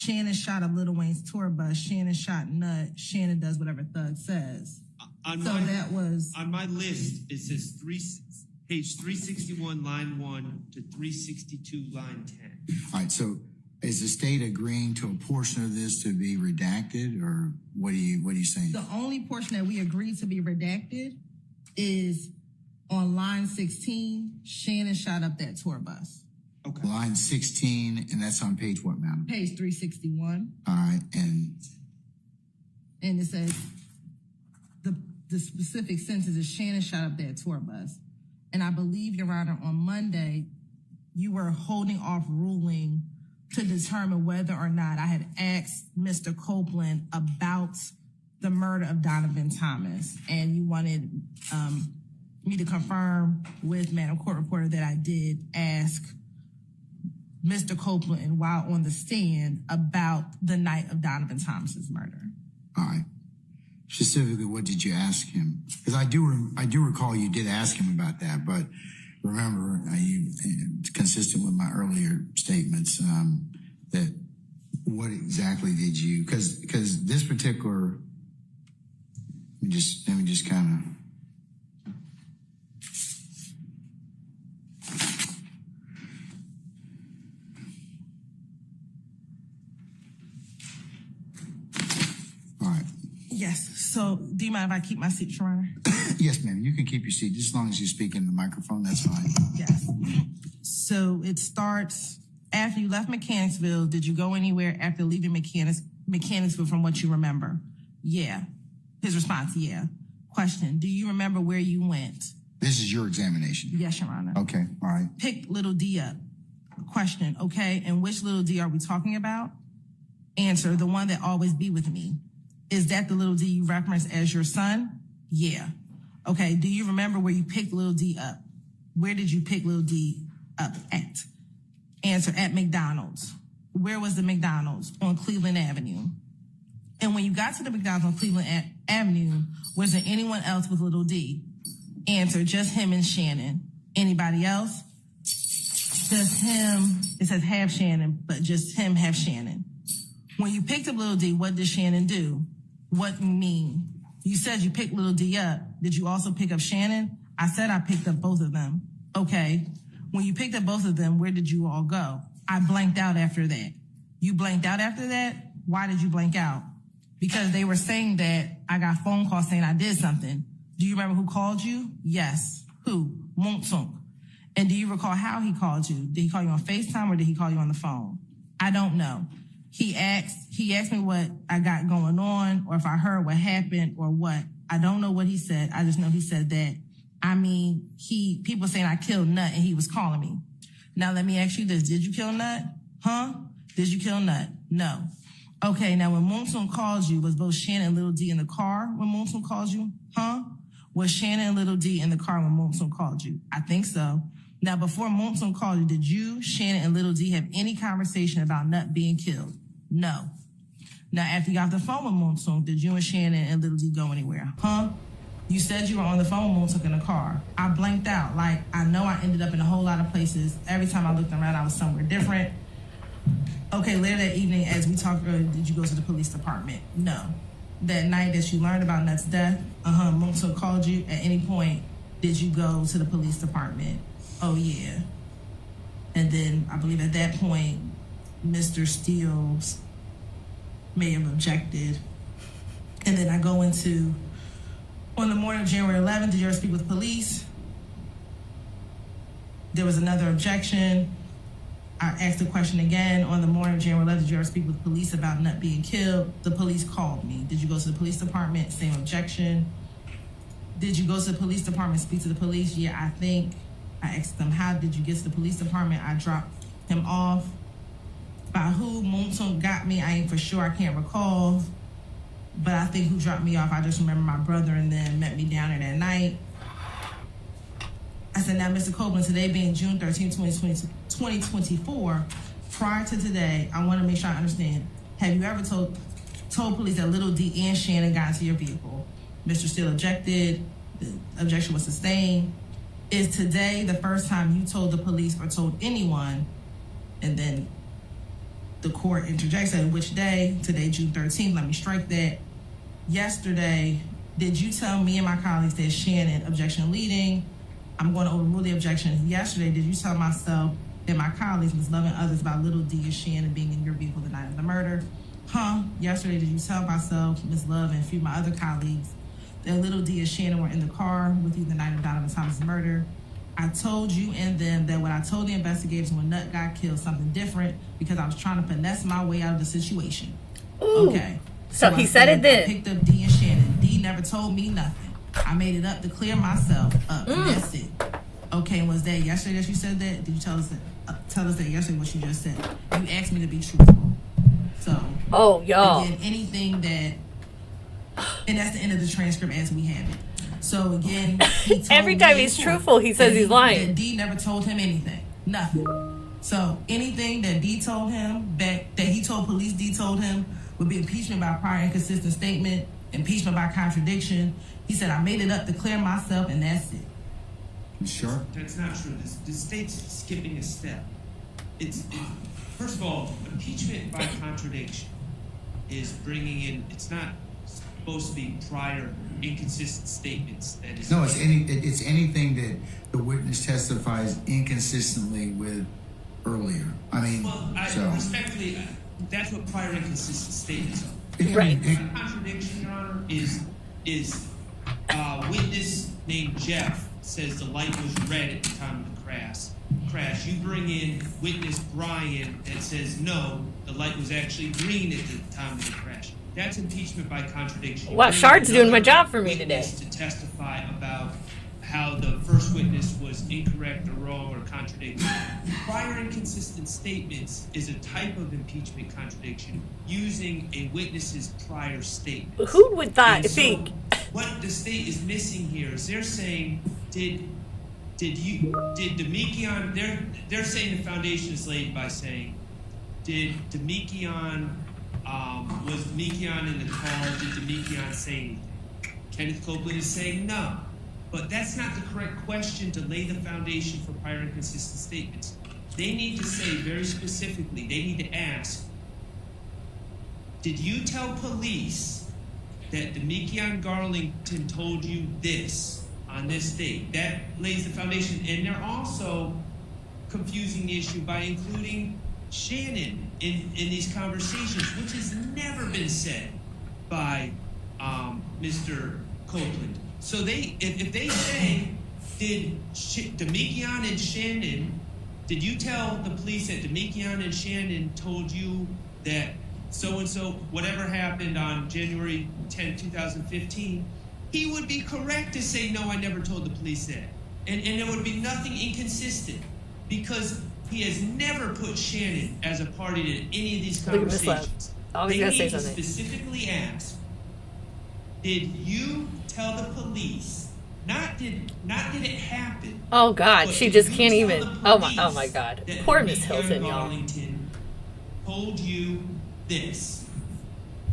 Shannon shot up Lil Wayne's tour bus. Shannon shot Nut. Shannon does whatever Thug says. On my list, it says page 361, line 1 to 362, line 10. All right, so is the state agreeing to a portion of this to be redacted, or what are you saying? The only portion that we agreed to be redacted is on line 16, Shannon shot up that tour bus. Okay. Line 16, and that's on page what, madam? Page 361. All right, and it says the specific sentence is Shannon shot up that tour bus. And I believe, Your Honor, on Monday, you were holding off ruling to determine whether or not I had asked Mr. Copeland about the murder of Donovan Thomas. And you wanted me to confirm with Madam Court Reporter that I did ask Mr. Copeland while on the stand about the night of Donovan Thomas's murder. All right. Specifically, what did you ask him? Because I do recall you did ask him about that, but remember, consistent with my earlier statements, that what exactly did you? Because this particular, let me just kind of. Yes. So, do you mind if I keep my seat, Your Honor? Yes, ma'am. You can keep your seat. Just as long as you speak in the microphone, that's fine. Yes. So, it starts after you left Mechanicsville. Did you go anywhere after leaving Mechanicsville from what you remember? Yeah. His response, yeah. Question, do you remember where you went? This is your examination? Yes, Your Honor. Okay. All right. Pick little D up. Question, okay. And which little D are we talking about? Answer, the one that always be with me. Is that the little D you referenced as your son? Yeah. Okay, do you remember where you picked little D up? Where did you pick little D up at? Answer, at McDonald's. Where was the McDonald's? On Cleveland Avenue. And when you got to the McDonald's on Cleveland Avenue, was there anyone else with little D? Answer, just him and Shannon. Anybody else? Just him. It says half Shannon, but just him, half Shannon. When you picked up little D, what did Shannon do? What you mean? You said you picked little D up. Did you also pick up Shannon? I said I picked up both of them. Okay. When you picked up both of them, where did you all go? I blanked out after that. You blanked out after that? Why did you blank out? Because they were saying that I got phone calls saying I did something. Do you remember who called you? Yes. Who? Montsunk. And do you recall how he called you? Did he call you on FaceTime or did he call you on the phone? I don't know. He asked me what I got going on or if I heard what happened or what. I don't know what he said. I just know he said that. I mean, people saying I killed Nut and he was calling me. Now let me ask you this. Did you kill Nut? Huh? Did you kill Nut? No. Okay, now when Monsoon called you, was both Shannon and Little D in the car when Monsoon called you? Huh? Was Shannon and Little D in the car when Monsoon called you? I think so. Now before Monsoon called you, did you, Shannon, and Little D have any conversation about Nut being killed? No. Now, after you got off the phone with Monsoon, did you and Shannon and Little D go anywhere? Huh? You said you were on the phone with Monsoon in the car. I blanked out. Like, I know I ended up in a whole lot of places. Every time I looked around, I was somewhere different. Okay, later that evening, as we talked earlier, did you go to the police department? No. That night that you learned about Nut's death, Monsoon called you. At any point, did you go to the police department? Oh, yeah. And then I believe at that point, Mr. Steele may have objected. And then I go into, on the morning of January 11th, did you ever speak with police? There was another objection. I asked the question again. On the morning of January 11th, did you ever speak with police about Nut being killed? The police called me. Did you go to the police department? Same objection. Did you go to the police department, speak to the police? Yeah, I think. I asked them, how did you get to the police department? I dropped him off. By who Monsoon got me, I ain't for sure. I can't recall. But I think who dropped me off, I just remember my brother and them met me down there that night. I said, now, Mr. Copeland, today being June 13, 2024, prior to today, I want to make sure I understand. Have you ever told police that Little D and Shannon got into your vehicle? Mr. Steele objected. The objection was sustained. Is today the first time you told the police or told anyone, and then the court interjects at which day, today, June 13th, let me strike that. Yesterday, did you tell me and my colleagues that Shannon, objection leading, I'm going to overrule the objection. Yesterday, did you tell myself and my colleagues, Ms. Love and others, about little D and Shannon being in your vehicle the night of the murder? Yesterday, did you tell myself, Ms. Love, and a few of my other colleagues that little D and Shannon were in the car with you the night of Donovan Thomas' murder? I told you and them that what I told the investigators when Nut got killed, something different, because I was trying to finesse my way out of the situation. Ooh. Okay. So he said it then. I picked up D and Shannon. D never told me nothing. I made it up to clear myself up. And that's it. Okay, and was that yesterday that you said that? Did you tell us that yesterday what you just said? You asked me to be truthful. So, y'all. Again, anything that, and that's the end of the transcript as we have it. So again, he told every time he's truthful, he says he's lying. That D never told him anything, nothing. So anything that D told him, that he told police, D told him would be impeachment by prior inconsistent statement, impeachment by contradiction. He said, I made it up to clear myself, and that's it. You sure? That's not true. The state's skipping a step. First of all, impeachment by contradiction is bringing in. It's not supposed to be prior inconsistent statements. That is no, it's anything that the witness testifies inconsistently with earlier. I mean, respectfully, that's what prior inconsistent statements are. Right. Contradiction, Your Honor, is witness named Jeff says the light was red at the time of the crash. You bring in witness Brian that says no, the light was actually green at the time of the crash. That's impeachment by contradiction. Wow, Shard's doing my job for me today. To testify about how the first witness was incorrect or wrong or contradicting. Prior inconsistent statements is a type of impeachment contradiction using a witness's prior statement. Who would think? What the state is missing here is they're saying, did Demekion? They're saying the foundation is laid by saying, did Demekion? Was Demekion in the car? Did Demekion say anything? Kenneth Copeland is saying no. But that's not the correct question to lay the foundation for prior inconsistent statements. They need to say very specifically, they need to ask, did you tell police that Demekion Garlington told you this on this date? That lays the foundation. And they're also confusing the issue by including Shannon in these conversations, which has never been said by Mr. Copeland. So if they say, did Demekion and Shannon, did you tell the police that Demekion and Shannon told you that so-and-so, whatever happened on January 10, 2015, he would be correct to say, no, I never told the police that. And there would be nothing inconsistent because he has never put Shannon as a party to any of these conversations. Always they gotta need say to something. specifically ask, did you tell the police? Not did it happen? Oh God, she just can't even. Oh my that God, poor Miss Hilton, y'all. Garlington told you this.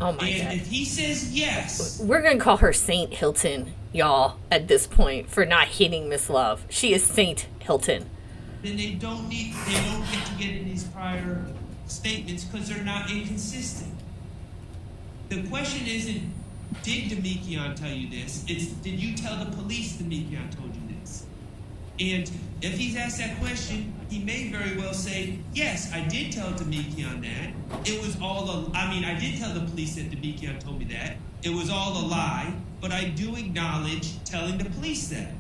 Oh my And God. if he says yes, We're gonna call her Saint Hilton, y'all, at this point for not hitting Miss Love. She is Saint Hilton. then they don't get to get in these prior statements because they're not inconsistent. The question isn't, did Demekion tell you this? It's, did you tell the police Demekion told you this? And if he's asked that question, he may very well say, yes, I did tell Demekion that. It was all I did tell the police that Demekion told me that. It was all a lie, but I do acknowledge telling the police that.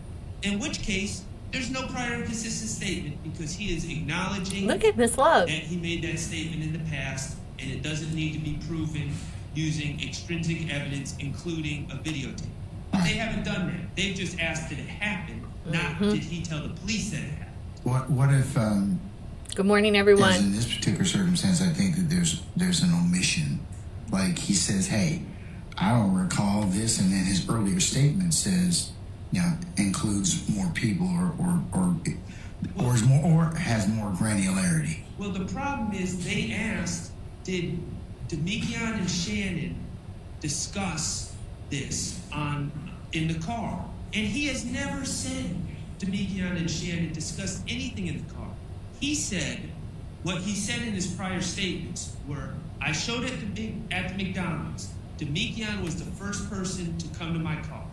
In which case, there's no prior inconsistent statement because he is acknowledging Look at Miss Love. that he made that statement in the past, and it doesn't need to be proven using extrinsic evidence, including a videotape. But they haven't done that. They've just asked did it happen, not did he tell the police that it happened. What if Good morning, everyone. in this particular circumstance, I think that there's an omission. Like he says, hey, I don't recall this, and then his earlier statement says, includes more people or is more or has more granularity. Well, the problem is they asked, did Demekion and Shannon discuss this in the car? And he has never said Demekion and Shannon discussed anything in the car. He said What he said in his prior statements were, I showed at the McDonald's. Demekion was the first person to come to my car.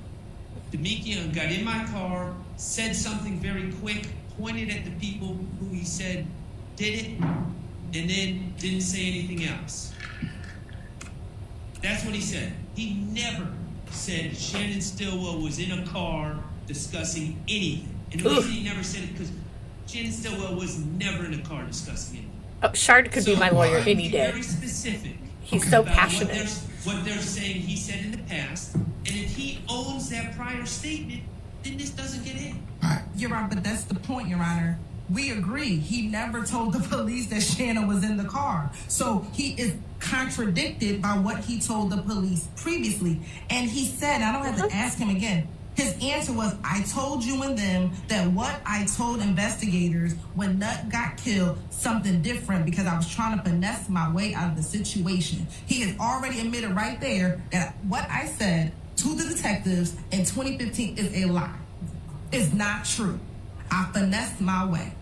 Demekion got in my car, said something very quick, pointed at the people who he said did it, and then didn't say anything else. That's what he said. He never said Shannon Stillwell was in a car discussing anything. And the reason he never said it because Shannon Stillwell was never in a car discussing anything. Oh, Shard could be my lawyer any day. Very specific. He's so about passionate. What they're saying he said in the past, and if he owns that prior statement, then this doesn't get in. You're right, but that's the point, Your Honor. We agree. He never told the police that Shannon was in the car. So he is contradicted by what he told the police previously. And he said, I don't have to ask him again. His answer was, I told you and them that what I told investigators when Nut got killed, something different because I was trying to finesse my way out of the situation. He has already admitted right there that what I said to the detectives in 2015 is a lie. It's not true. I finessed my way.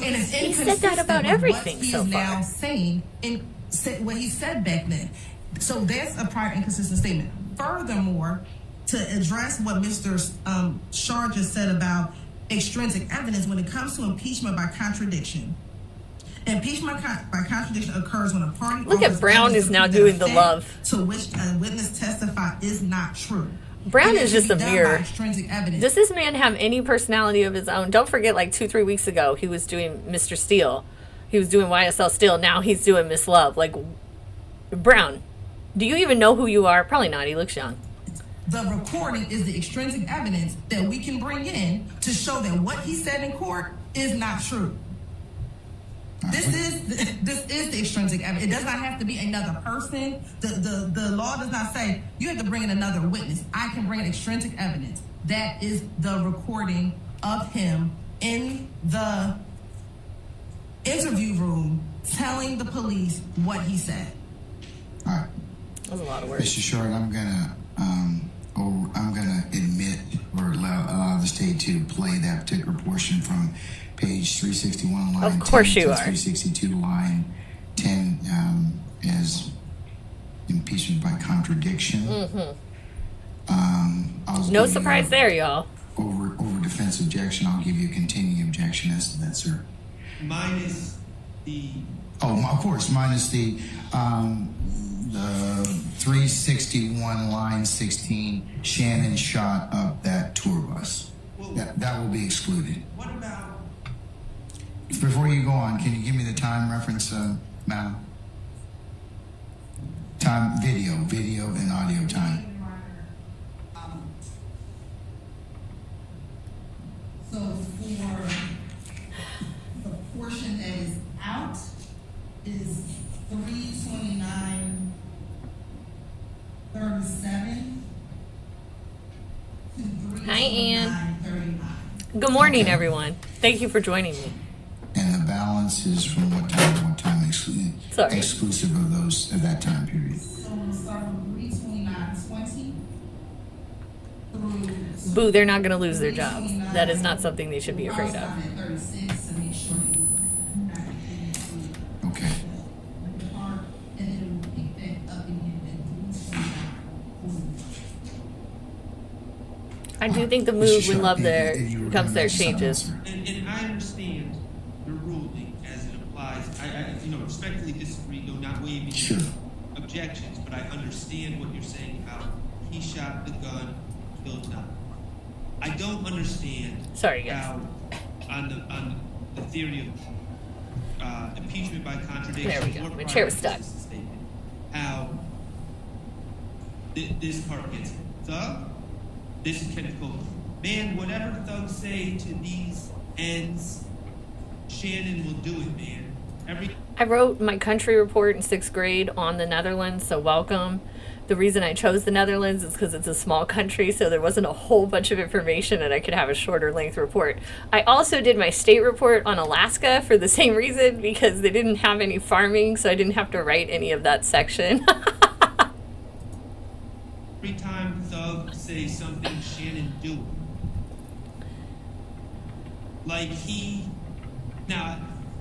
And it's He said that about everything so what he is far. now saying in what he said back then. So that's a prior inconsistent statement. Furthermore, to address what Mr. Shard just said about extrinsic evidence, when it comes to impeachment by contradiction, impeachment by contradiction occurs when a party. Look at offers Brown evidence is now that doing the fact love. to which a witness testified is not true. Brown It is can just be a done by mirror. extrinsic evidence. Does this man have any personality of his own? Don't forget, like 2-3 weeks ago, he was doing Mr. Steele. He was doing YSL Steele. Now he's doing Miss Love. Like, Brown, do you even know who you are? Probably not. He looks young. The recording is the extrinsic evidence that we can bring in to show that what he said in court is not true. This is the extrinsic evidence. It does not have to be another person. The law does not say you have to bring in another witness. I can bring in extrinsic evidence. That is the recording of him in the interview room telling the police what he said. All right. That was a lot of words. Mr. Short, I'm gonna admit or allow the state to play that particular portion from page 361, line Of course 10 you to are. 362, line 10, as impeachment by contradiction. No surprise there, y'all. Over defense objection, I'll give you a continuing objection as to that, sir. Minus the Oh, of course, minus the 361, line 16, Shannon shot up that tour bus. Well, That will be excluded. what about Before you go on, can you give me the time reference, madam? Time, video and audio time. So for the portion that is out is 3:29:37 to Hi, Ann. 3:29:39. Good morning, Okay. everyone. Thank you for joining me. And the balance is from what time to what time, Sorry. exclusive of that time period. So we'll start from 3:29:20 through. Boo, they're not going to lose their jobs. That is not something they should be afraid of. At 36 to make sure that you Okay. the park, and then it will pick back up again at 3:29. I do think the Mr. move Sharp, when love you there were comes gonna there mention something else, changes. sir. and I understand your ruling as it applies. I respectfully disagree, though not waiving Sure. objections, but I understand what you're saying about he shot the gun, killed Nut. I don't understand Sorry, guys. how on the theory of impeachment by contradiction. There we go. or My chair was prior stuck. inconsistent statement, how this part gets it. Thug, this is Kenneth Copeland. Man, whatever thugs say to these ends, Shannon will do it, man. I wrote my country report in 6th grade on the Netherlands, so welcome. The reason I chose the Netherlands is because it's a small country, so there wasn't a whole bunch of information and I could have a shorter length report. I also did my state report on Alaska for the same reason, because they didn't have any farming, so I didn't have to write any of that section. Every time thug say something, Shannon do it. Like now,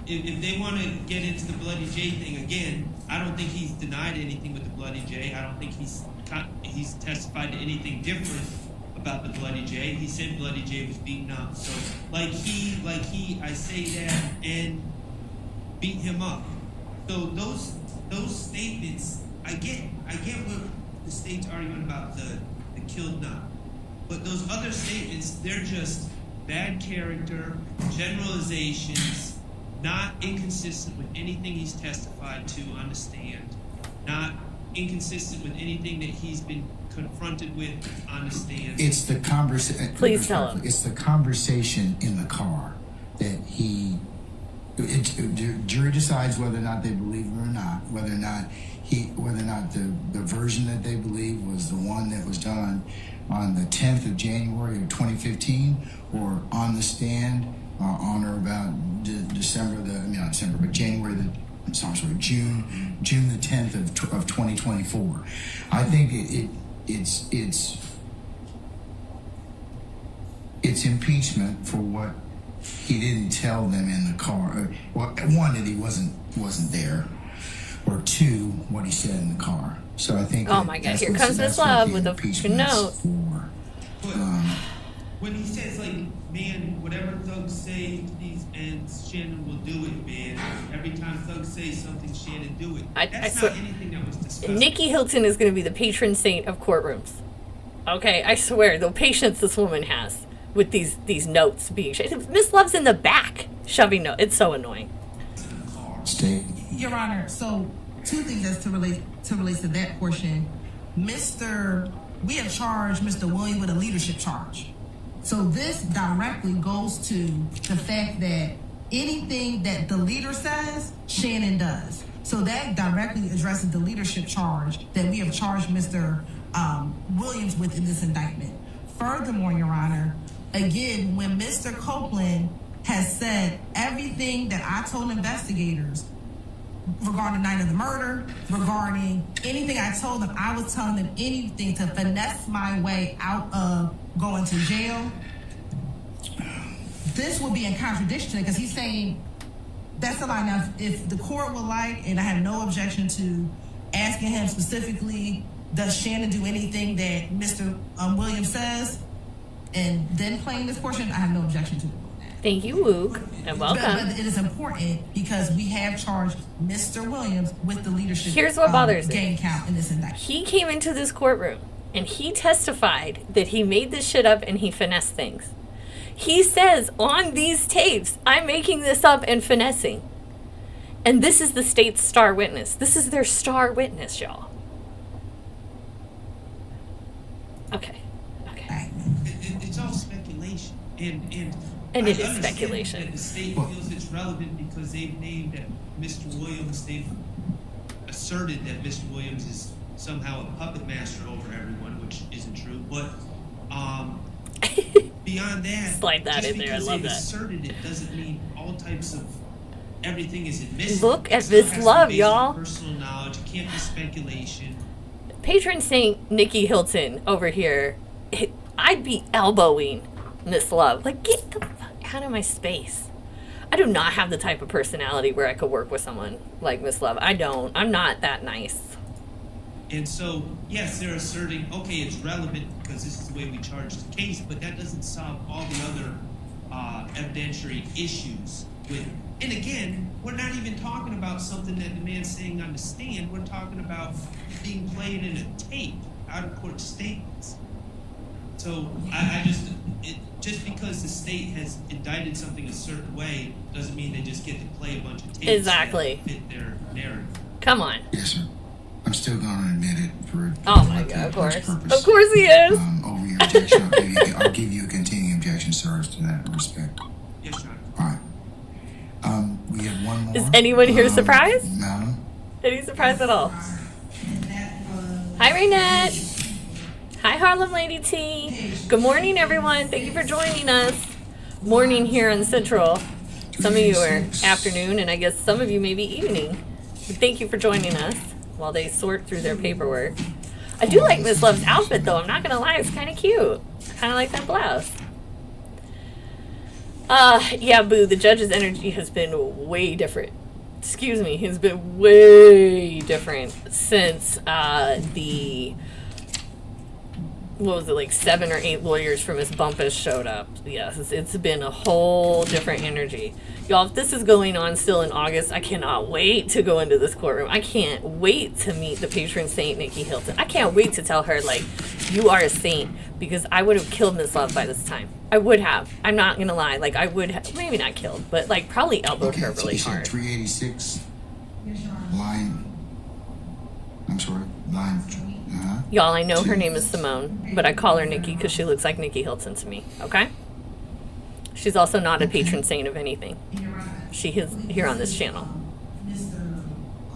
if they want to get into the Bloody J thing again, I don't think he's denied anything with the Bloody J. I don't think he's testified to anything different about the Bloody J. He said Bloody J was beaten up. So I say that and beat him up. So those statements, I get what the state's arguing about the killed nut. But those other statements, they're just bad character, generalizations, not inconsistent with anything he's testified to on the stand, not inconsistent with anything that he's been confronted with on the stand. It's the conversation. Please tell him. It's the conversation in the car that jury decides whether or not they believe him or not, whether or not the version that they believe was the one that was done on the 10th of January of 2015, or on the stand on or about June the 10th of 2024. I think it's impeachment for what he didn't tell them in the car. Well, one, that he wasn't there, or two, what he said in the car. So I think. Oh my God! Here comes Miss Love with a freaking note. When he says, like, man, whatever thugs say, and Shannon will do it, man. Every time thugs say something, Shannon do it. That's not anything that was discussed. Nikki Hilton is going to be the patron saint of courtrooms. Okay, I swear, the patience this woman has with these notes being shoved. Miss Love's in the back shoving notes. It's so annoying. State. Your Honor, so two things as to relate to that portion. We have charged Mr. Williams with a leadership charge. So this directly goes to the fact that anything that the leader says, Shannon does. So that directly addresses the leadership charge that we have charged Mr. Williams with in this indictment. Furthermore, Your Honor, again, when Mr. Copeland has said everything that I told investigators regarding the night of the murder, regarding anything I told them, I was telling them anything to finesse my way out of going to jail. This would be in contradiction because he's saying that's a lie. Now, if the court would like, and I have no objection to asking him specifically, does Shannon do anything that Mr. Williams says, and then playing this portion, I have no objection to it. Thank you, Luke, and welcome. But it is important because we have charged Mr. Williams with the leadership. Here's what bothers gang me. Count in this indictment. He came into this courtroom and he testified that he made this shit up and he finessed things. He says on these tapes, I'm making this up and finessing. And this is the state's star witness. This is their star witness, y'all. Okay. It's all speculation. And it is understand speculation. That the state feels it's relevant because they've named that Mr. Williams, they've asserted that Mr. Williams is somehow a puppet master over everyone, which isn't true. But beyond that, slide that just in there. I because love they've that. asserted it doesn't mean all types of everything is admissible. Look at this love, y'all. Personal knowledge, it can't be speculation. Patron Saint Nikki Hilton over here, I'd be elbowing Miss Love. Like, get the fuck out of my space. I do not have the type of personality where I could work with someone like Miss Love. I don't. I'm not that nice. And so, yes, they're asserting, okay, it's relevant because this is the way we charge the case, but that doesn't solve all the other evidentiary issues with. And again, we're not even talking about something that the man's saying on the stand. We're talking about being played in a tape, out-of-court statements. So just because the state has indicted something a certain way doesn't mean they just get to play a bunch of tapes Exactly. that fit their narrative. Come on. Yes, sir. I'm still going to admit it for. Oh my God! Of course. Of course he is. Over your objection, I'll give you a continuing objection, sir, to that respect. Yes, John. All right. We have one more. Is anyone here surprised? Madam? Any surprise at all? Hi, Raynette. Hi, Harlem Lady T. Good morning, everyone. Thank you for joining us. Morning here in Central. Some of you are afternoon, and I guess some of you may be evening. But thank you for joining us while they sort through their paperwork. I do like Miss Love's outfit, though. I'm not going to lie. It's kind of cute. I kind of like that blouse. Yeah, Boo, the judge's energy has been way different. Excuse me, has been way different since the, what was it, like 7 or 8 lawyers from his Bumpus showed up. Yes, it's been a whole different energy. Y'all, if this is going on still in August, I cannot wait to go into this courtroom. I can't wait to meet the patron saint, Nikki Hilton. I can't wait to tell her, like, you are a saint, because I would have killed Miss Love by this time. I would have. I'm not going to lie. Like, I would have, maybe not killed, but, like, probably elbowed her so really you said hard. 386 line. I'm sorry, line. Y'all, I know her name is Simone, but I call her Nikki because she looks like Nikki Hilton to me, okay? She's also not a patron saint of anything. She is here on this channel. Mr.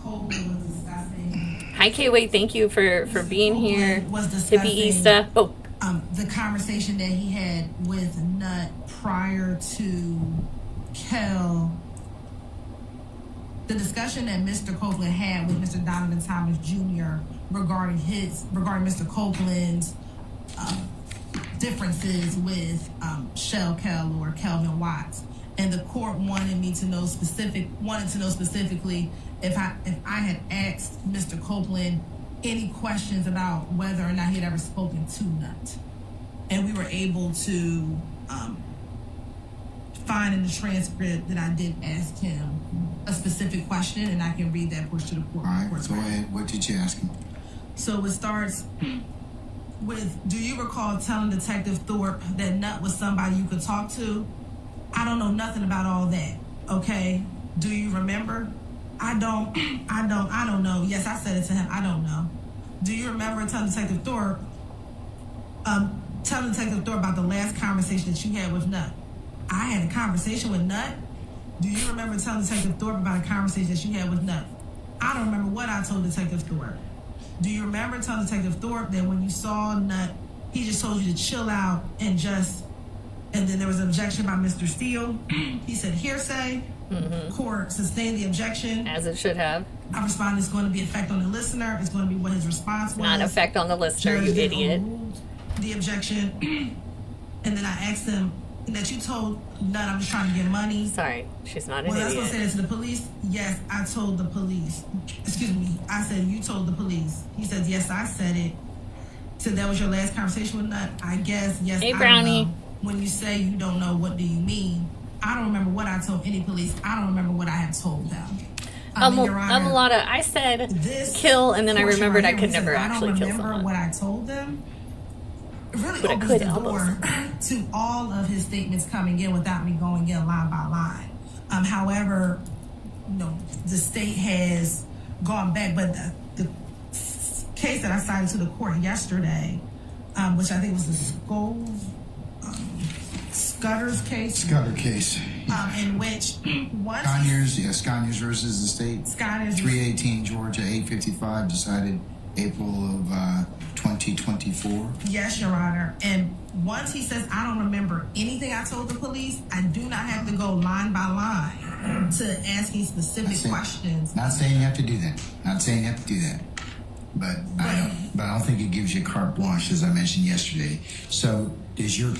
Copeland was discussing. Hi, K-Wait. Thank you for being here. Was discussing, Hippie Easter. Oh, the conversation that he had with Nut prior to Kel. The discussion that Mr. Copeland had with Mr. Donovan Thomas Jr. regarding Mr. Copeland's differences with Shell Kell or Kelvin Watts, and the court wanted to know specifically if I had asked Mr. Copeland any questions about whether or not he had ever spoken to Nut, and we were able to find in the transcript that I did ask him a specific question, and I can read that portion to the court. All right, go ahead. What did you ask him? So it starts with, do you recall telling Detective Thorpe that Nut was somebody you could talk to? I don't know nothing about all that. Okay. Do you remember? I don't know. Yes, I said it to him. I don't know. Do you remember telling Detective Thorpe about the last conversation that you had with Nut? I had a conversation with Nut? Do you remember telling Detective Thorpe about a conversation that you had with Nut? I don't remember what I told Detective Thorpe. Do you remember telling Detective Thorpe that when you saw Nut, he just told you to chill out and then there was an objection by Mr. Steele. He said hearsay. Mm-hmm. Court sustained the objection. as it should have. I responded, it's going to be effect on the listener. It's going to be what his response was. Not effect on the listener, you idiot. The objection. And then I asked him that you told Nut I'm just trying to get money. Sorry, she's not an Was I idiot. supposed to say that to the police? Yes, I told the police. Excuse me. I said, you told the police. He said, yes, I said it. So that was your last conversation with Nut? I guess, yes, Hey, I Brownie. don't know. When you say you don't know, what do you mean? I don't remember what I told any police. I don't remember what I had told them. Your Honor, Amalada, I said this kill, and then I portion remembered right I here could where it never says, actually I kill don't remember someone. what I told them. It really But I opens could the elbow door to all of his statements coming in without me going in line by line. However, the state has gone back, but the case that I cited to the court yesterday, which I think was the Scudder's case. Scudder case. In which once Sconyers versus the state. Sconyers 318 Georgia 855 decided April of 2024. Yes, Your Honor. And once he says, I don't remember anything I told the police, I do not have to go line by line to asking specific questions. Not saying you have to do that. Not saying you have to do that. But I don't think it gives you carte blanche, as I mentioned yesterday. So does your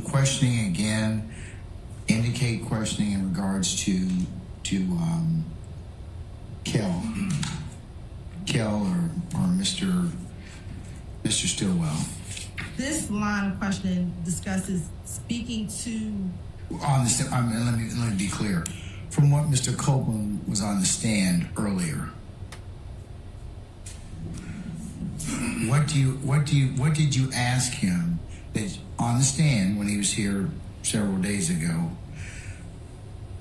questioning again indicate questioning in regards to Kel or Mr. Stillwell? This line of questioning discusses speaking to. On the let me be clear. From what Mr. Copeland was on the stand earlier, what did you ask him that on the stand when he was here several days ago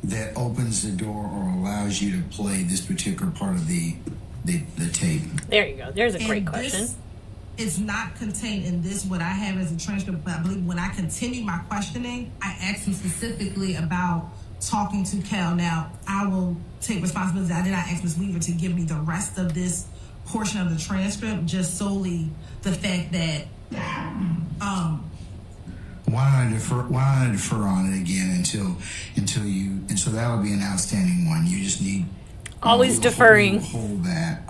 that opens the door or allows you to play this particular part of the tape? There you go. There's a great question. It's not contained in this, what I have as a transcript, but I believe when I continue my questioning, I asked him specifically about talking to Kel. Now, I will take responsibility. I did not ask Ms. Weaver to give me the rest of this portion of the transcript, just solely the fact that why don't I defer on it again until that'll be an outstanding one. You just need always deferring. Hold that.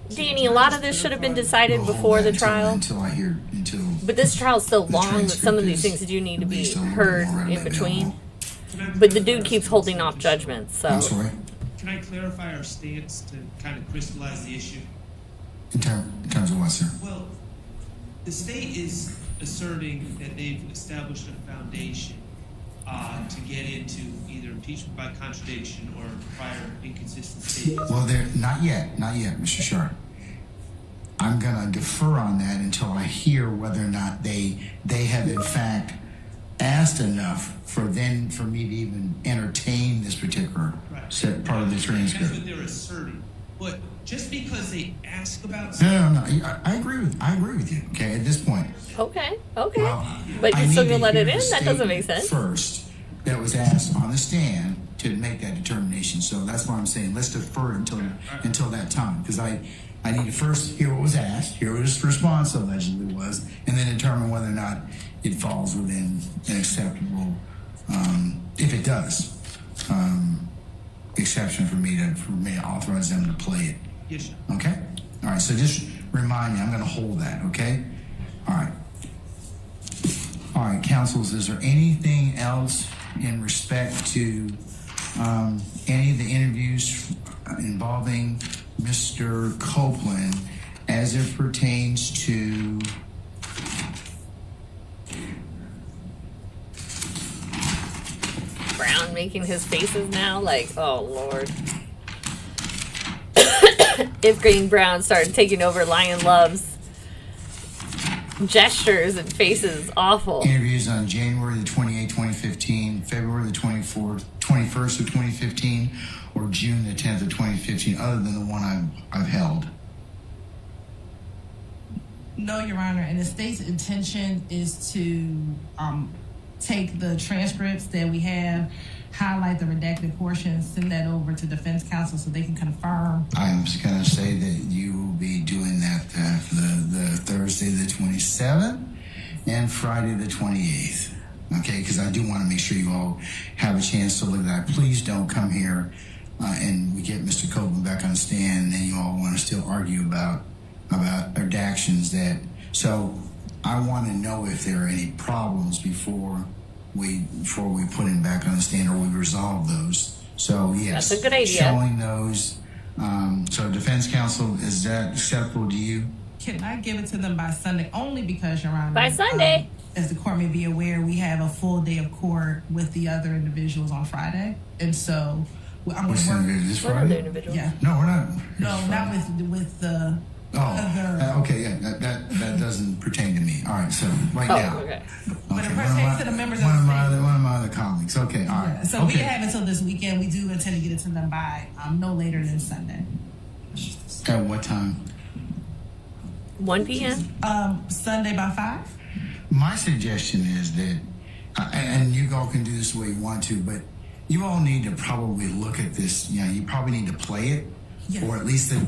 Danny, a lot of this should have been decided before the trial. until But this trial's so The long that some of transcript these is things do need to at be least a little heard more readily in between. available. But the dude keeps holding off judgments, so. I'm sorry. Can I clarify our stance to kind of crystallize the issue? In terms of what, sir? Well, the state is asserting that they've established a foundation to get into either impeachment by contradiction or prior inconsistent statements. Well, they're not yet, Mr. Sharp. I'm gonna defer on that until I hear whether or not they have in fact asked enough for me to even entertain this particular part of the transcript. That's what they're asserting. But just because they ask about something, No. I agree with you. Okay, at this point. Okay. Well, But I you're still need gonna to let it hear in? the That doesn't make statement sense. First, that was asked on the stand to make that determination. So that's why I'm saying let's defer until that time, because I need to first hear what was asked, hear what his response allegedly was, and then determine whether or not it falls within an acceptable, if it does, exception for me to authorize them to play it. yes, sir. Okay? All right, so just remind me, I'm going to hold that, okay? All right. All right, councils, is there anything else in respect to any of the interviews involving Mr. Copeland as it pertains to Brown making his faces now, like, oh Lord. If Green Brown started taking over Lion Love's gestures and faces, awful. interviews on January the 28th, 2015, February the 21st of 2015, or June the 10th of 2015, other than the one I've held? No, Your Honor, and the state's intention is to take the transcripts that we have, highlight the redacted portions, send that over to defense counsel so they can confirm. I'm just going to say that you will be doing that the Thursday the 27th and Friday the 28th. Okay, because I do want to make sure you all have a chance to look at that. Please don't come here and we get Mr. Copeland back on the stand and then you all want to still argue about redactions that. So I want to know if there are any problems before we put him back on the stand or we resolve those. So yes, that's a good idea. Showing those. So defense counsel, is that acceptable to you? Can I give it to them by Sunday? Only because, Your Honor, By Sunday? As the court may be aware, we have a full day of court with the other individuals on Friday, and so I'm going Which to work. individual? This What other Friday? individual? Yeah, No, we're not. no, not with the other. Okay, yeah, that doesn't pertain to me. All right, so right Oh, now. okay. But it one of pertains my- to the members one of the my state. other- One of my other colleagues. Okay, all right. Yeah, so okay. we can have until this weekend. We do intend to get it to them by no later than Sunday. At what time? 1 p.m. Sunday by 5. My suggestion is that, and you all can do this the way you want to, but you all need to probably look at this. You know, you probably need to play it, Yes. or at least the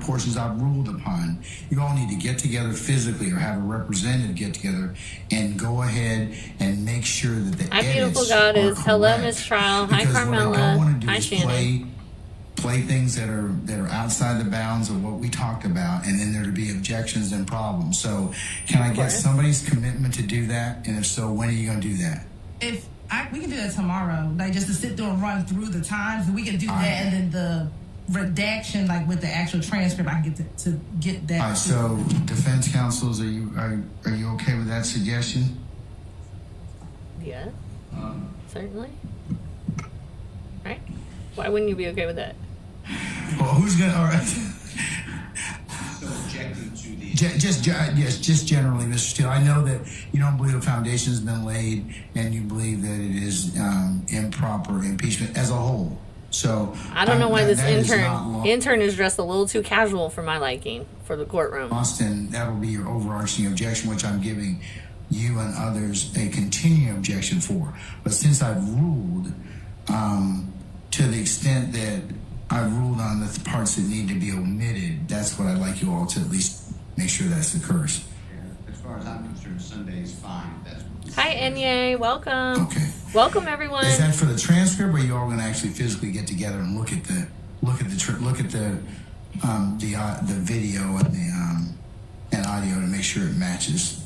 portions I've ruled upon. You all need to get together physically or have a representative get together and go ahead and make sure that the Hi, beautiful edits goddess. are Hello, correct. Miss Trial. Hi, Because what I Carmela. don't want to do Hi, is Shannon. play things that are outside the bounds of what we talked about, and then there to be objections and problems. So, can I get course. somebody's commitment to do that? And if so, when are you going to do that? We can do that tomorrow, like just to sit through and run through the times. We can do that, and then the redaction, like with the actual transcript, I can get to get that. All right. So, defense counsels, are you okay with that suggestion? Yeah, certainly. Right? Why wouldn't you be okay with that? Well, who's going to? All right. So objecting to the Just generally, Mr. Steele. I know that you don't believe a foundation has been laid, and you believe that it is improper impeachment as a whole. So I don't know why this that is not intern is dressed a little too casual for my liking for the courtroom. Austin, that'll be your overarching objection, which I'm giving you and others a continuing objection for. But since I've ruled, to the extent that I've ruled on the parts that need to be omitted, that's what I'd like you all to at least make sure that occurs. As far as I'm concerned, Sunday is fine. That's Hi, Enye. Welcome. Okay. Welcome, everyone. Is that for the transcript, or are you all going to actually physically get together and look at the video and the audio to make sure it matches?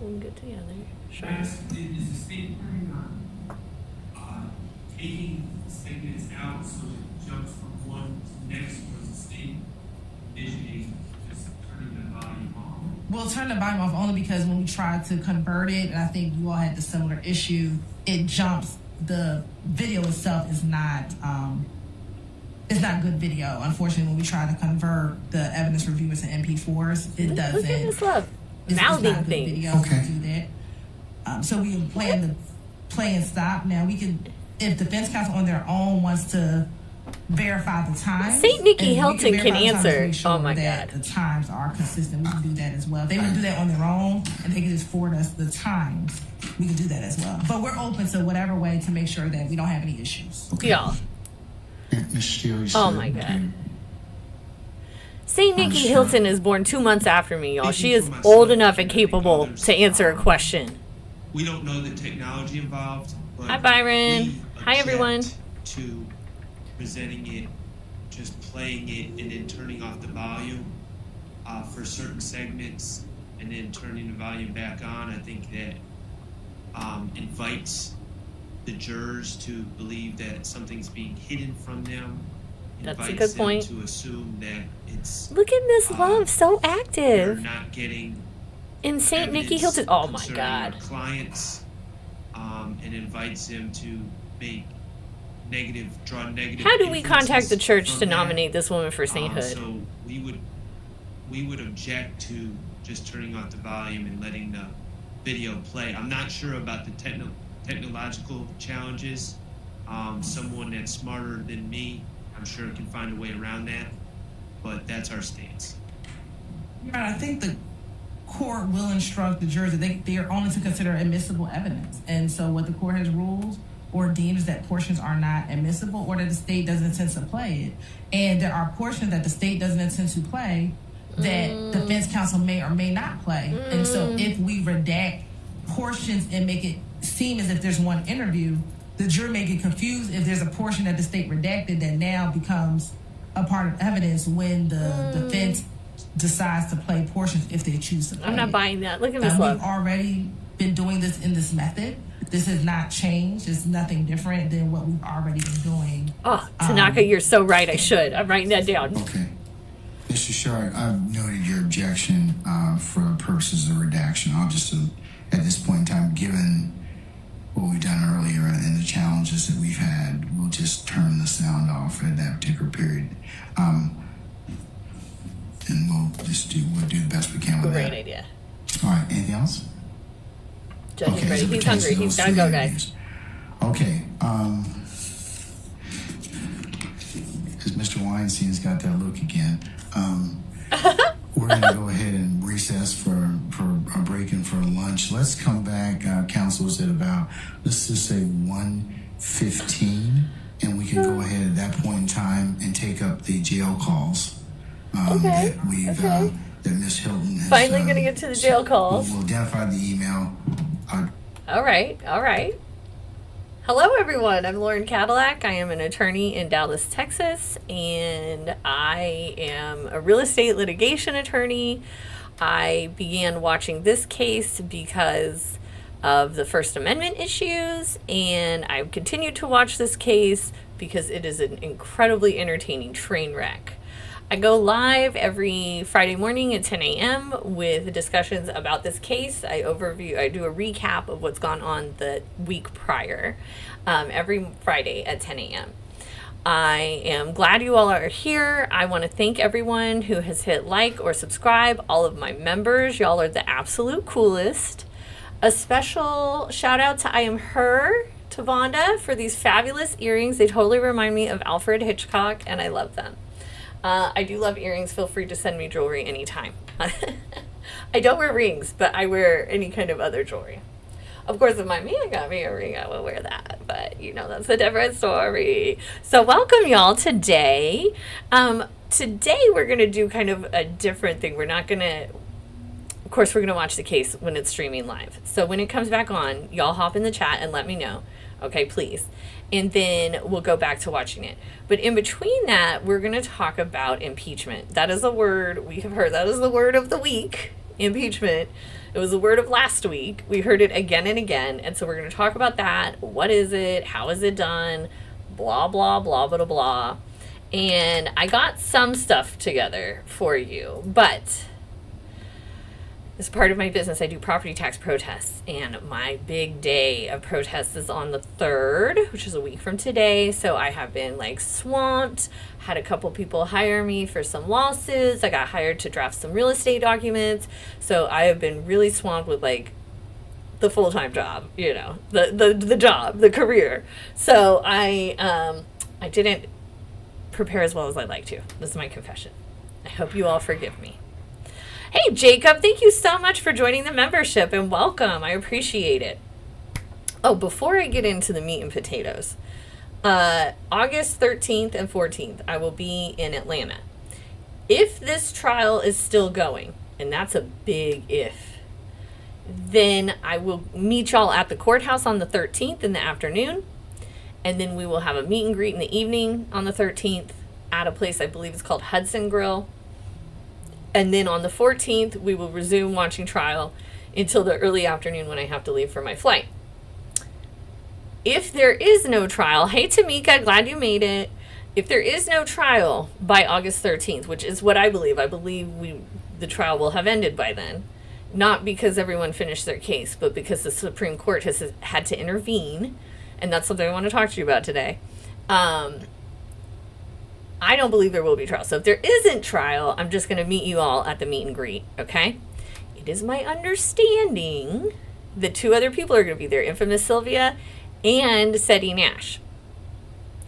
We'll get together. Sure. Is the state planning on taking segments out so it jumps from one to the next, or is the state envisioning just turning the volume on? We'll turn the volume off only because when we tried to convert it, and I think you all had the similar issue, it jumps. The video itself is not good video. Unfortunately, when we try to convert the evidence review into MP4s, it doesn't. Look at this love. Mouthing things. Video to do that. So we plan to play and stop. Now we can, if defense counsel on their own wants to verify the times. St. Nikki and we Hilton can verify the times to answer. make sure Oh my that God. the times are consistent. We can do that as well. If they want to do that on their own and they can just forward us the times, we can do that as well. But we're open to whatever way to make sure that we don't have any issues. Y'all. Mr. Steele, Oh my God. St. Nikki Hilton is born 2 months after me, y'all. She is old enough and capable to answer a question. We don't know the technology involved. But Hi, Byron. we Hi, everyone. object to presenting it, just playing it, and then turning off the volume for certain segments, and then turning the volume back on. I think that invites the jurors to believe that something's being hidden from them. That's a Invites good point. them to assume that it's Look at Miss Love, so they're active. not getting In St. Nikki evidence Hilton. Oh my concerning our God. clients, and invites them to make draw negative. How do we contact the inferences church from to that. nominate this woman for sainthood? So we would object to just turning off the volume and letting the video play. I'm not sure about the technological challenges. Someone that's smarter than me, I'm sure, can find a way around that. But that's our stance. Yeah, I think the court will instruct the jurors that they are only to consider admissible evidence. And so what the court has ruled or deems that portions are not admissible or that the state doesn't intend to play it. And there are portions that the state doesn't intend to play that defense counsel may or may not play. And so if we redact portions and make it seem as if there's one interview, the jury may get confused if there's a portion that the state redacted that now becomes a part of evidence when the defense decides to play portions if they choose to play. I'm not it. buying that. Look at Miss We've Love. already been doing this in this method. This has not changed. It's nothing different than what we've already been doing. Oh, Tanaka, you're so right. I should. I'm writing that down. Okay. Mr. Sharp, I've noted your objection for purposes of redaction. I'll just, at this point in time, given what we've done earlier and the challenges that we've had, we'll just turn the sound off at that particular period. And we'll do the best we can with that. Great idea. All right, anything else? Judge is ready. so it He's pertains hungry. to He's those gotta three go, guys. areas. Okay, because Mr. Weinstein's got that look again. We're going to go ahead and recess for a break and for lunch. Let's come back, councils, at about, let's just say 1:15, and we can go ahead at that point in time and take up the jail calls that we've that Ms. Hilton has. Finally gonna get to the jail calls. We'll identify the email. All right. Hello, everyone. I'm Lauren Cadillac. I am an attorney in Dallas, Texas, and I am a real estate litigation attorney. I began watching this case because of the First Amendment issues, and I've continued to watch this case because it is an incredibly entertaining train wreck. I go live every Friday morning at 10 a.m. with discussions about this case. I do a recap of what's gone on the week prior, every Friday at 10 a.m. I am glad you all are here. I want to thank everyone who has hit like or subscribe. All of my members, y'all are the absolute coolest. A special shout out to I Am Her, to Vonda, for these fabulous earrings. They totally remind me of Alfred Hitchcock, and I love them. I do love earrings. Feel free to send me jewelry anytime. I don't wear rings, but I wear any kind of other jewelry. Of course, if my man got me a ring, I would wear that. But, that's a different story. So welcome, y'all, today. Today, we're going to do kind of a different thing. We're not going to... Of course, we're going to watch the case when it's streaming live. So when it comes back on, y'all hop in the chat and let me know. Okay, please. And then we'll go back to watching it. But in between that, we're going to talk about impeachment. That is a word we have heard. That is the word of the week, impeachment. It was the word of last week. We heard it again and again. And so we're going to talk about that. What is it? How is it done? Blah, blah, blah, blah, blah. And I got some stuff together for you. But as part of my business, I do property tax protests. And my big day of protests is on the 3rd, which is a week from today. So I have been like swamped. Had a couple people hire me for some lawsuits. I got hired to draft some real estate documents. So I have been really swamped with like the full-time job, you know, the job, the career. So I didn't prepare as well as I'd like to. This is my confession. I hope you all forgive me. Hey, Jacob, thank you so much for joining the membership and welcome. I appreciate it. Oh, before I get into the meat and potatoes, August 13th and 14th, I will be in Atlanta. If this trial is still going, and that's a big if, then I will meet y'all at the courthouse on the 13th in the afternoon, and then we will have a meet and greet in the evening on the 13th at a place I believe is called Hudson Grill. And then on the 14th, we will resume watching trial until the early afternoon when I have to leave for my flight. If there is no trial, hey Tamika, glad you made it. If there is no trial by August 13th, which is what I believe the trial will have ended by then. Not because everyone finished their case, but because the Supreme Court has had to intervene. And that's something I want to talk to you about today. I don't believe there will be trial. So if there isn't trial, I'm just going to meet you all at the meet and greet, okay? It is my understanding that 2 other people are going to be there, Infamous Sylvia and Seti Nash.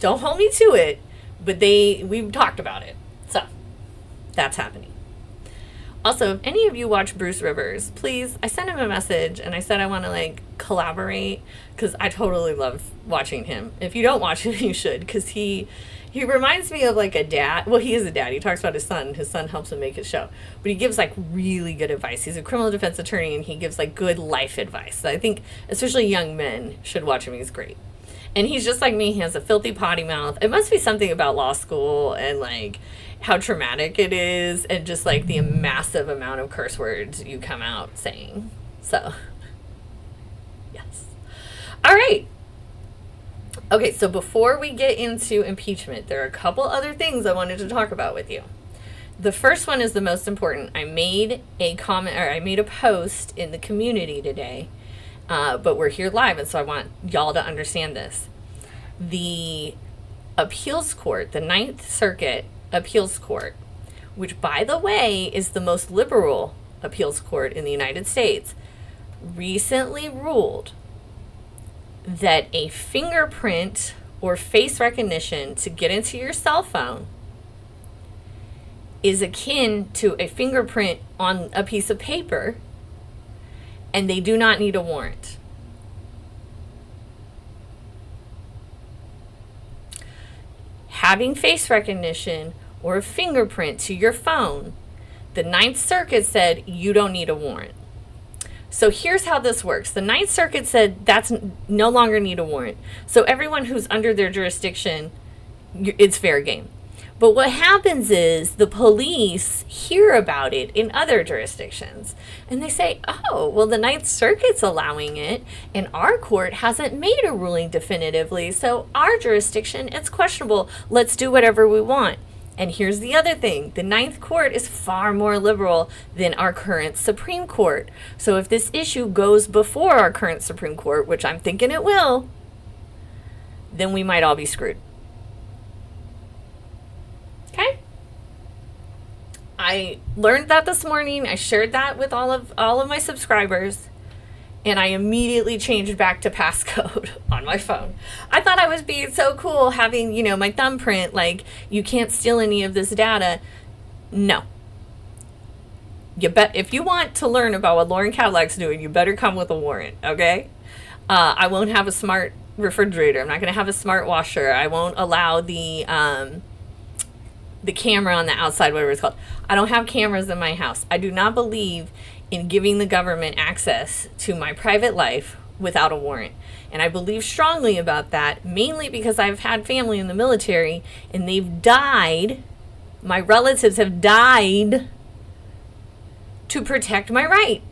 Don't hold me to it, but we've talked about it. So that's happening. Also, if any of you watch Bruce Rivers, please, I sent him a message and I said I want to like collaborate because I totally love watching him. If you don't watch him, you should, because he reminds me of like a dad. Well, he is a dad. He talks about his son. His son helps him make his show. But he gives like really good advice. He's a criminal defense attorney and he gives like good life advice. So I think especially young men should watch him. He's great. And he's just like me. He has a filthy potty mouth. It must be something about law school and like how traumatic it is and just like the massive amount of curse words you come out saying. So, yes. All right. Okay, so before we get into impeachment, there are a couple other things I wanted to talk about with you. The first one is the most important. I made a comment, or I made a post in the community today, but we're here live, and so I want y'all to understand this. The appeals court, the Ninth Circuit Appeals Court, which, by the way, is the most liberal appeals court in the United States, recently ruled that a fingerprint or face recognition to get into your cell phone is akin to a fingerprint on a piece of paper, and they do not need a warrant. Having face recognition or a fingerprint to your phone, the Ninth Circuit said you don't need a warrant. So here's how this works. The Ninth Circuit said that's no longer need a warrant. So everyone who's under their jurisdiction, it's fair game. But what happens is the police hear about it in other jurisdictions. And they say, oh, well, the Ninth Circuit's allowing it, and our court hasn't made a ruling definitively. So our jurisdiction, it's questionable. Let's do whatever we want. And here's the other thing. The Ninth Court is far more liberal than our current Supreme Court. So if this issue goes before our current Supreme Court, which I'm thinking it will, then we might all be screwed. Okay? I learned that this morning. I shared that with all of my subscribers. And I immediately changed back to passcode on my phone. I thought I was being so cool having, my thumbprint, like, you can't steal any of this data. No. If you want to learn about what Lauren Cadillac's doing, you better come with a warrant, okay? I won't have a smart refrigerator. I'm not going to have a smart washer. I won't allow the camera on the outside, whatever it's called. I don't have cameras in my house. I do not believe in giving the government access to my private life without a warrant. And I believe strongly about that, mainly because I've had family in the military and they've died. My relatives have died to protect my right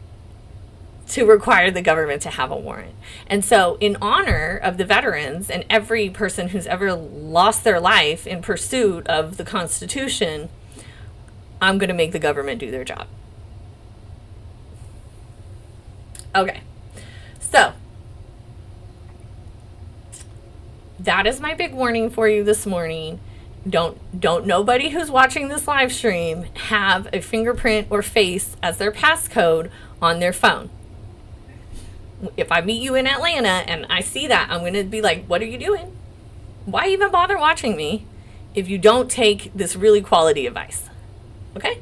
to require the government to have a warrant. And so in honor of the veterans and every person who's ever lost their life in pursuit of the Constitution, I'm going to make the government do their job. Okay. So that is my big warning for you this morning. Don't nobody who's watching this live stream have a fingerprint or face as their passcode on their phone. If I meet you in Atlanta and I see that, I'm going to be like, what are you doing? Why even bother watching me if you don't take this really quality advice? Okay?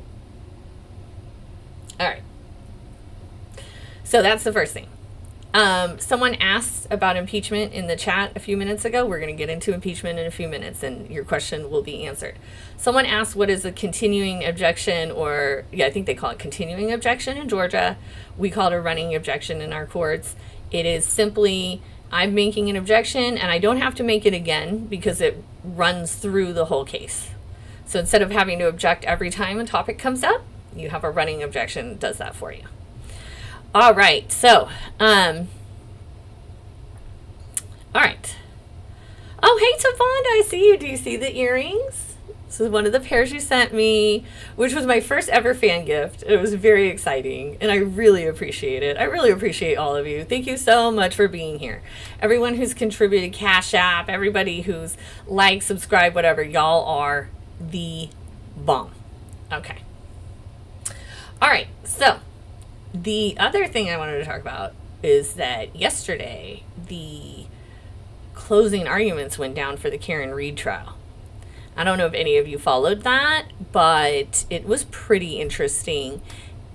All right. So that's the first thing. Someone asked about impeachment in the chat a few minutes ago. We're going to get into impeachment in a few minutes and your question will be answered. Someone asked what is a continuing objection, or I think they call it continuing objection in Georgia. We call it a running objection in our courts. It is simply, I'm making an objection and I don't have to make it again because it runs through the whole case. So instead of having to object every time a topic comes up, you have a running objection that does that for you. All right, so, all right. Oh, hey, Tavonda, I see you. Do you see the earrings? This is one of the pairs you sent me, which was my first ever fan gift. It was very exciting, and I really appreciate it. I really appreciate all of you. Thank you so much for being here. Everyone who's contributed Cashapp, everybody who's liked, subscribed, whatever, y'all are the bomb. Okay. All right, so the other thing I wanted to talk about is that yesterday the closing arguments went down for the Karen Reed trial. I don't know if any of you followed that, but it was pretty interesting,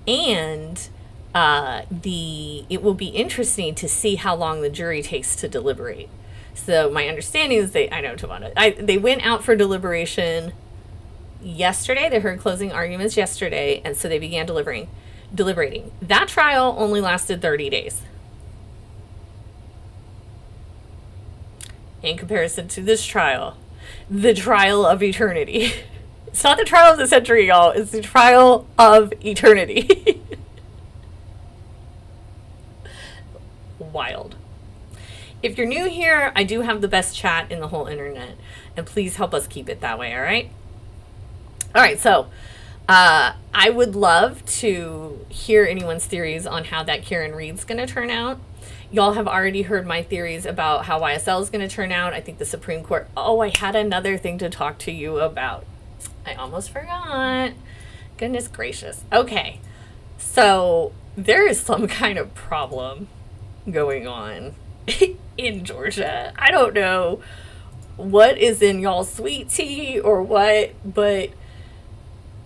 and it will be interesting to see how long the jury takes to deliberate. So my understanding is they went out for deliberation yesterday. They heard closing arguments yesterday, and so they began deliberating. That trial only lasted 30 days. In comparison to this trial, the trial of eternity. It's not the trial of the century, y'all. It's the trial of eternity. Wild. If you're new here, I do have the best chat in the whole internet, and please help us keep it that way, all right? All right, so I would love to hear anyone's theories on how that Karen Reed's going to turn out. Y'all have already heard my theories about how YSL is going to turn out. I think the Supreme Court... Oh, I had another thing to talk to you about. I almost forgot. Goodness gracious. Okay, so there is some kind of problem going on in Georgia. I don't know what is in y'all's sweet tea or what, but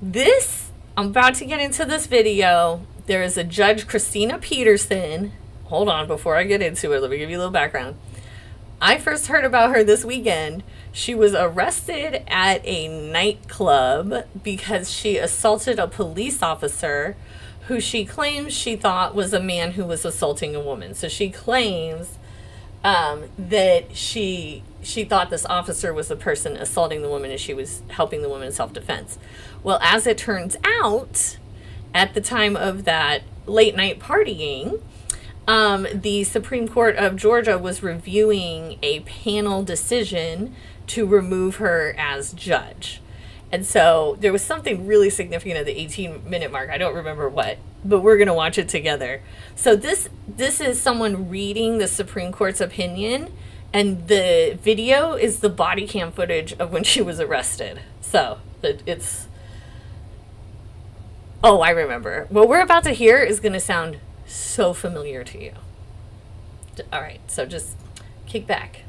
I'm about to get into this video. There is a Judge Christina Peterson. Hold on, before I get into it, let me give you a little background. I first heard about her this weekend. She was arrested at a nightclub because she assaulted a police officer who she claims she thought was a man who was assaulting a woman. So she claims that she thought this officer was the person assaulting the woman and she was helping the woman in self-defense. Well, as it turns out, at the time of that late night partying, the Supreme Court of Georgia was reviewing a panel decision to remove her as judge. And so there was something really significant at the 18-minute mark. I don't remember what, but we're going to watch it together. So this is someone reading the Supreme Court's opinion, and the video is the body cam footage of when she was arrested. So it's... Oh, I remember. What we're about to hear is going to sound so familiar to you. All right, so just kick back.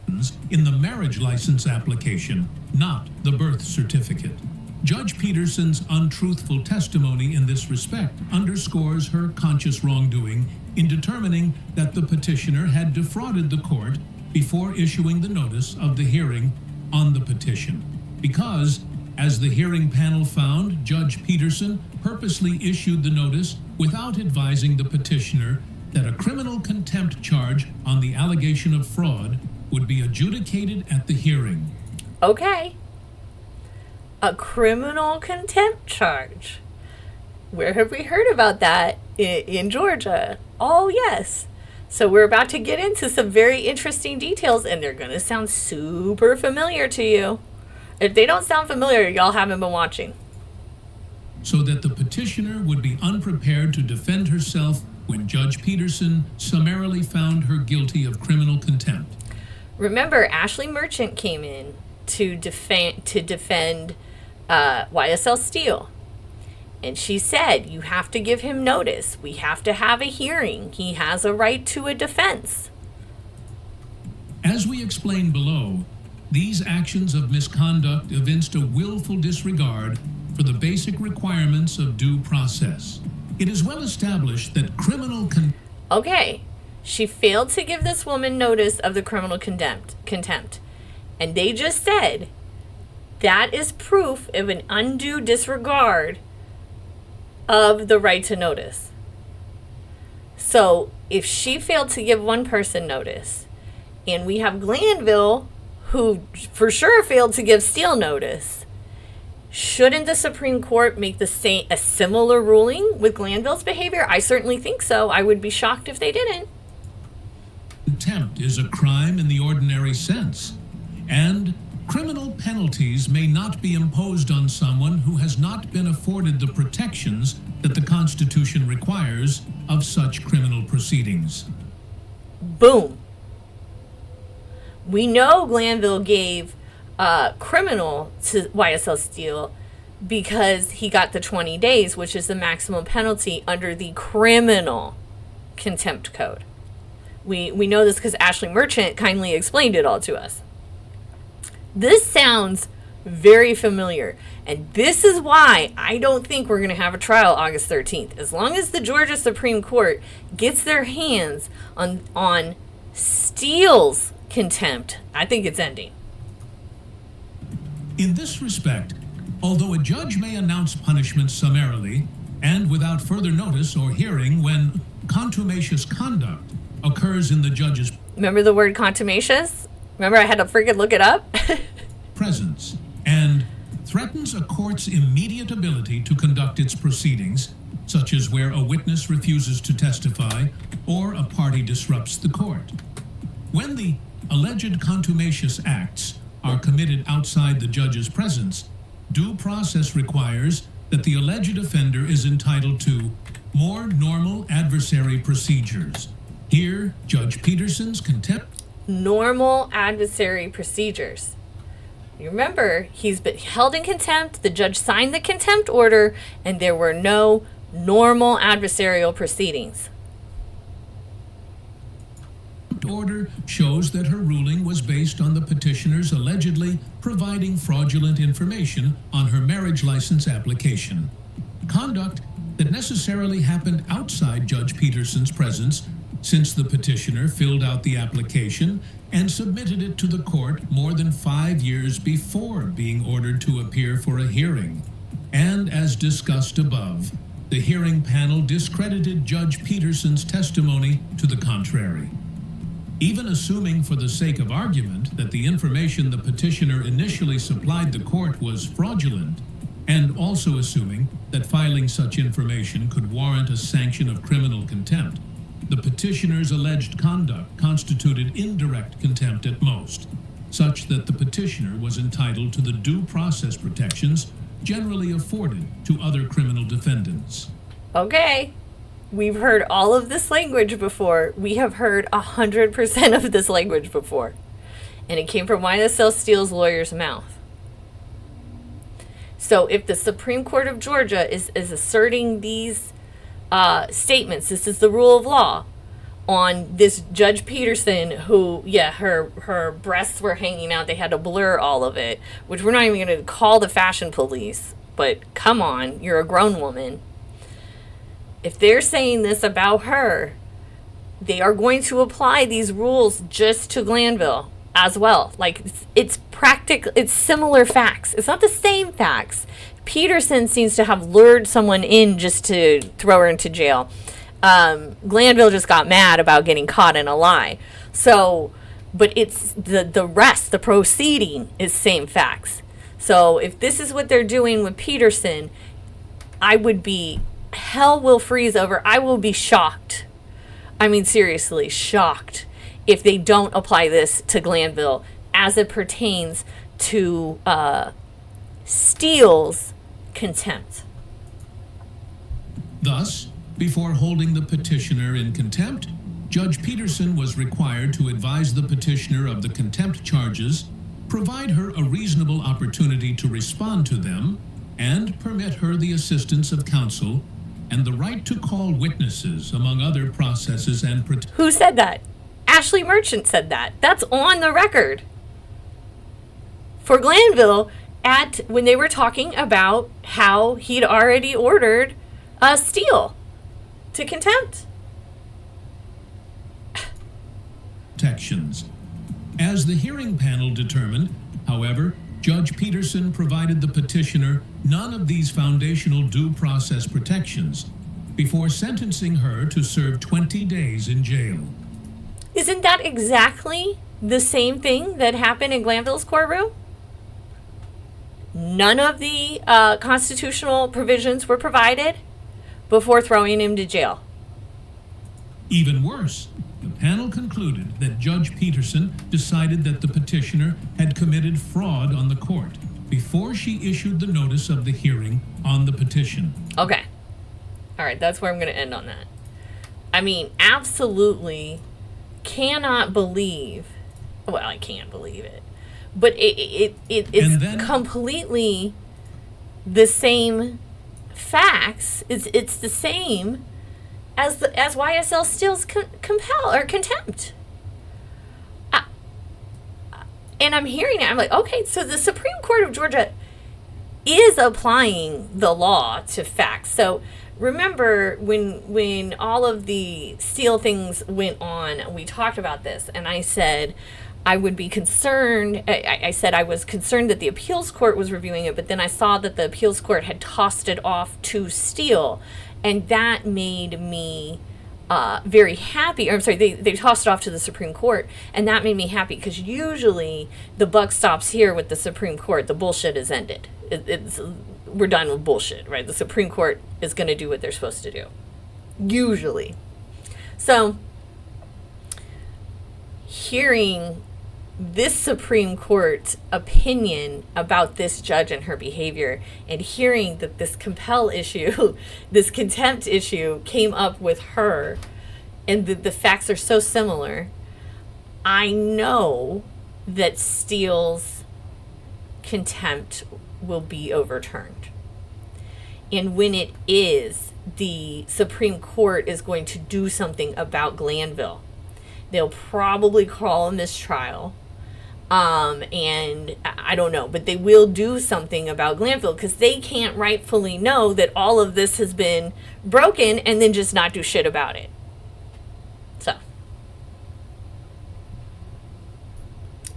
In the marriage license application, not the birth certificate. Judge Peterson's untruthful testimony in this respect underscores her conscious wrongdoing in determining that the petitioner had defrauded the court before issuing the notice of the hearing on the petition. Because, as the hearing panel found, Judge Peterson purposely issued the notice without advising the petitioner that a criminal contempt charge on the allegation of fraud would be adjudicated at the hearing. Okay. A criminal contempt charge. Where have we heard about that? In Georgia. Oh, yes. So we're about to get into some very interesting details, and they're going to sound super familiar to you. If they don't sound familiar, y'all haven't been watching. So that the petitioner would be unprepared to defend herself when Judge Peterson summarily found her guilty of criminal contempt. Remember, Ashley Merchant came in to defend YSL Steele. And she said, you have to give him notice. We have to have a hearing. He has a right to a defense. As we explained below, these actions of misconduct evinced a willful disregard for the basic requirements of due process. It is well established that criminal Okay, she failed to give this woman notice of the criminal contempt. And they just said that is proof of an undue disregard of the right to notice. So if she failed to give one person notice, and we have Glanville, who for sure failed to give Steele notice, shouldn't the Supreme Court make a similar ruling with Glanville's behavior? I certainly think so. I would be shocked if they didn't. contempt is a crime in the ordinary sense, and criminal penalties may not be imposed on someone who has not been afforded the protections that the Constitution requires of such criminal proceedings. Boom. We know Glanville gave criminal to YSL Steele because he got the 20 days, which is the maximum penalty under the criminal contempt code. We know this because Ashley Merchant kindly explained it all to us. This sounds very familiar, and this is why I don't think we're going to have a trial August 13th. As long as the Georgia Supreme Court gets their hands on Steele's contempt, I think it's ending. In this respect, although a judge may announce punishment summarily and without further notice or hearing when contumacious conduct occurs in the judge's Remember the word contumacious? Remember I had to freaking look it up? presence and threatens a court's immediate ability to conduct its proceedings, such as where a witness refuses to testify or a party disrupts the court. When the alleged contumacious acts are committed outside the judge's presence, due process requires that the alleged offender is entitled to more normal adversary procedures. Here, Judge Peterson's contempt. Normal adversary procedures. You remember, he's been held in contempt, the judge signed the contempt order, and there were no normal adversarial proceedings. Order shows that her ruling was based on the petitioner's allegedly providing fraudulent information on her marriage license application. Conduct that necessarily happened outside Judge Peterson's presence, since the petitioner filled out the application and submitted it to the court more than 5 years before being ordered to appear for a hearing. And as discussed above, the hearing panel discredited Judge Peterson's testimony to the contrary. Even assuming for the sake of argument that the information the petitioner initially supplied the court was fraudulent, and also assuming that filing such information could warrant a sanction of criminal contempt, the petitioner's alleged conduct constituted indirect contempt at most, such that the petitioner was entitled to the due process protections generally afforded to other criminal defendants. Okay. We've heard all of this language before. We have heard 100% of this language before. And it came from YSL Steele's lawyer's mouth. So if the Supreme Court of Georgia is asserting these statements, this is the rule of law, on this Judge Peterson who, her breasts were hanging out. They had to blur all of it, which we're not even going to call the fashion police. But come on, you're a grown woman. If they're saying this about her, they are going to apply these rules just to Glanville as well. Like, it's similar facts. It's not the same facts. Peterson seems to have lured someone in just to throw her into jail. Glanville just got mad about getting caught in a lie. So, but it's the rest, the proceeding is same facts. So if this is what they're doing with Peterson, I would be hell will freeze over. I will be shocked. I mean, seriously, shocked if they don't apply this to Glanville as it pertains to Steele's contempt. Thus, before holding the petitioner in contempt, Judge Peterson was required to advise the petitioner of the contempt charges, provide her a reasonable opportunity to respond to them, and permit her the assistance of counsel and the right to call witnesses, among other processes and Who said that? Ashley Merchant said that. That's on the record. For Glanville, when they were talking about how he'd already ordered Steele to contempt. protections. As the hearing panel determined, however, Judge Peterson provided the petitioner none of these foundational due process protections before sentencing her to serve 20 days in jail. Isn't that exactly the same thing that happened in Glanville's courtroom? None of the constitutional provisions were provided before throwing him to jail. Even worse, the panel concluded that Judge Peterson decided that the petitioner had committed fraud on the court before she issued the notice of the hearing on the petition. Okay. All right, that's where I'm going to end on that. I mean, absolutely cannot believe, well, I can't believe it, but it's completely the same facts. It's the same as YSL Steele's compel or contempt. And I'm hearing it. I'm like, okay, so the Supreme Court of Georgia is applying the law to facts. So remember when all of the Steele things went on, we talked about this, and I said I would be concerned. I said I was concerned that the appeals court was reviewing it, but then I saw that the appeals court had tossed it off to Steele, and that made me very happy. Or I'm sorry, they tossed it off to the Supreme Court, and that made me happy because usually the buck stops here with the Supreme Court. The bullshit is ended. We're done with bullshit, right? The Supreme Court is going to do what they're supposed to do, usually. So hearing this Supreme Court opinion about this judge and her behavior, and hearing that this compel issue, this contempt issue came up with her, and the facts are so similar, I know that Steele's contempt will be overturned. And when it is, the Supreme Court is going to do something about Glanville. They'll probably call a mistrial. And I don't know, but they will do something about Glanville because they can't rightfully know that all of this has been broken and then just not do shit about it. So,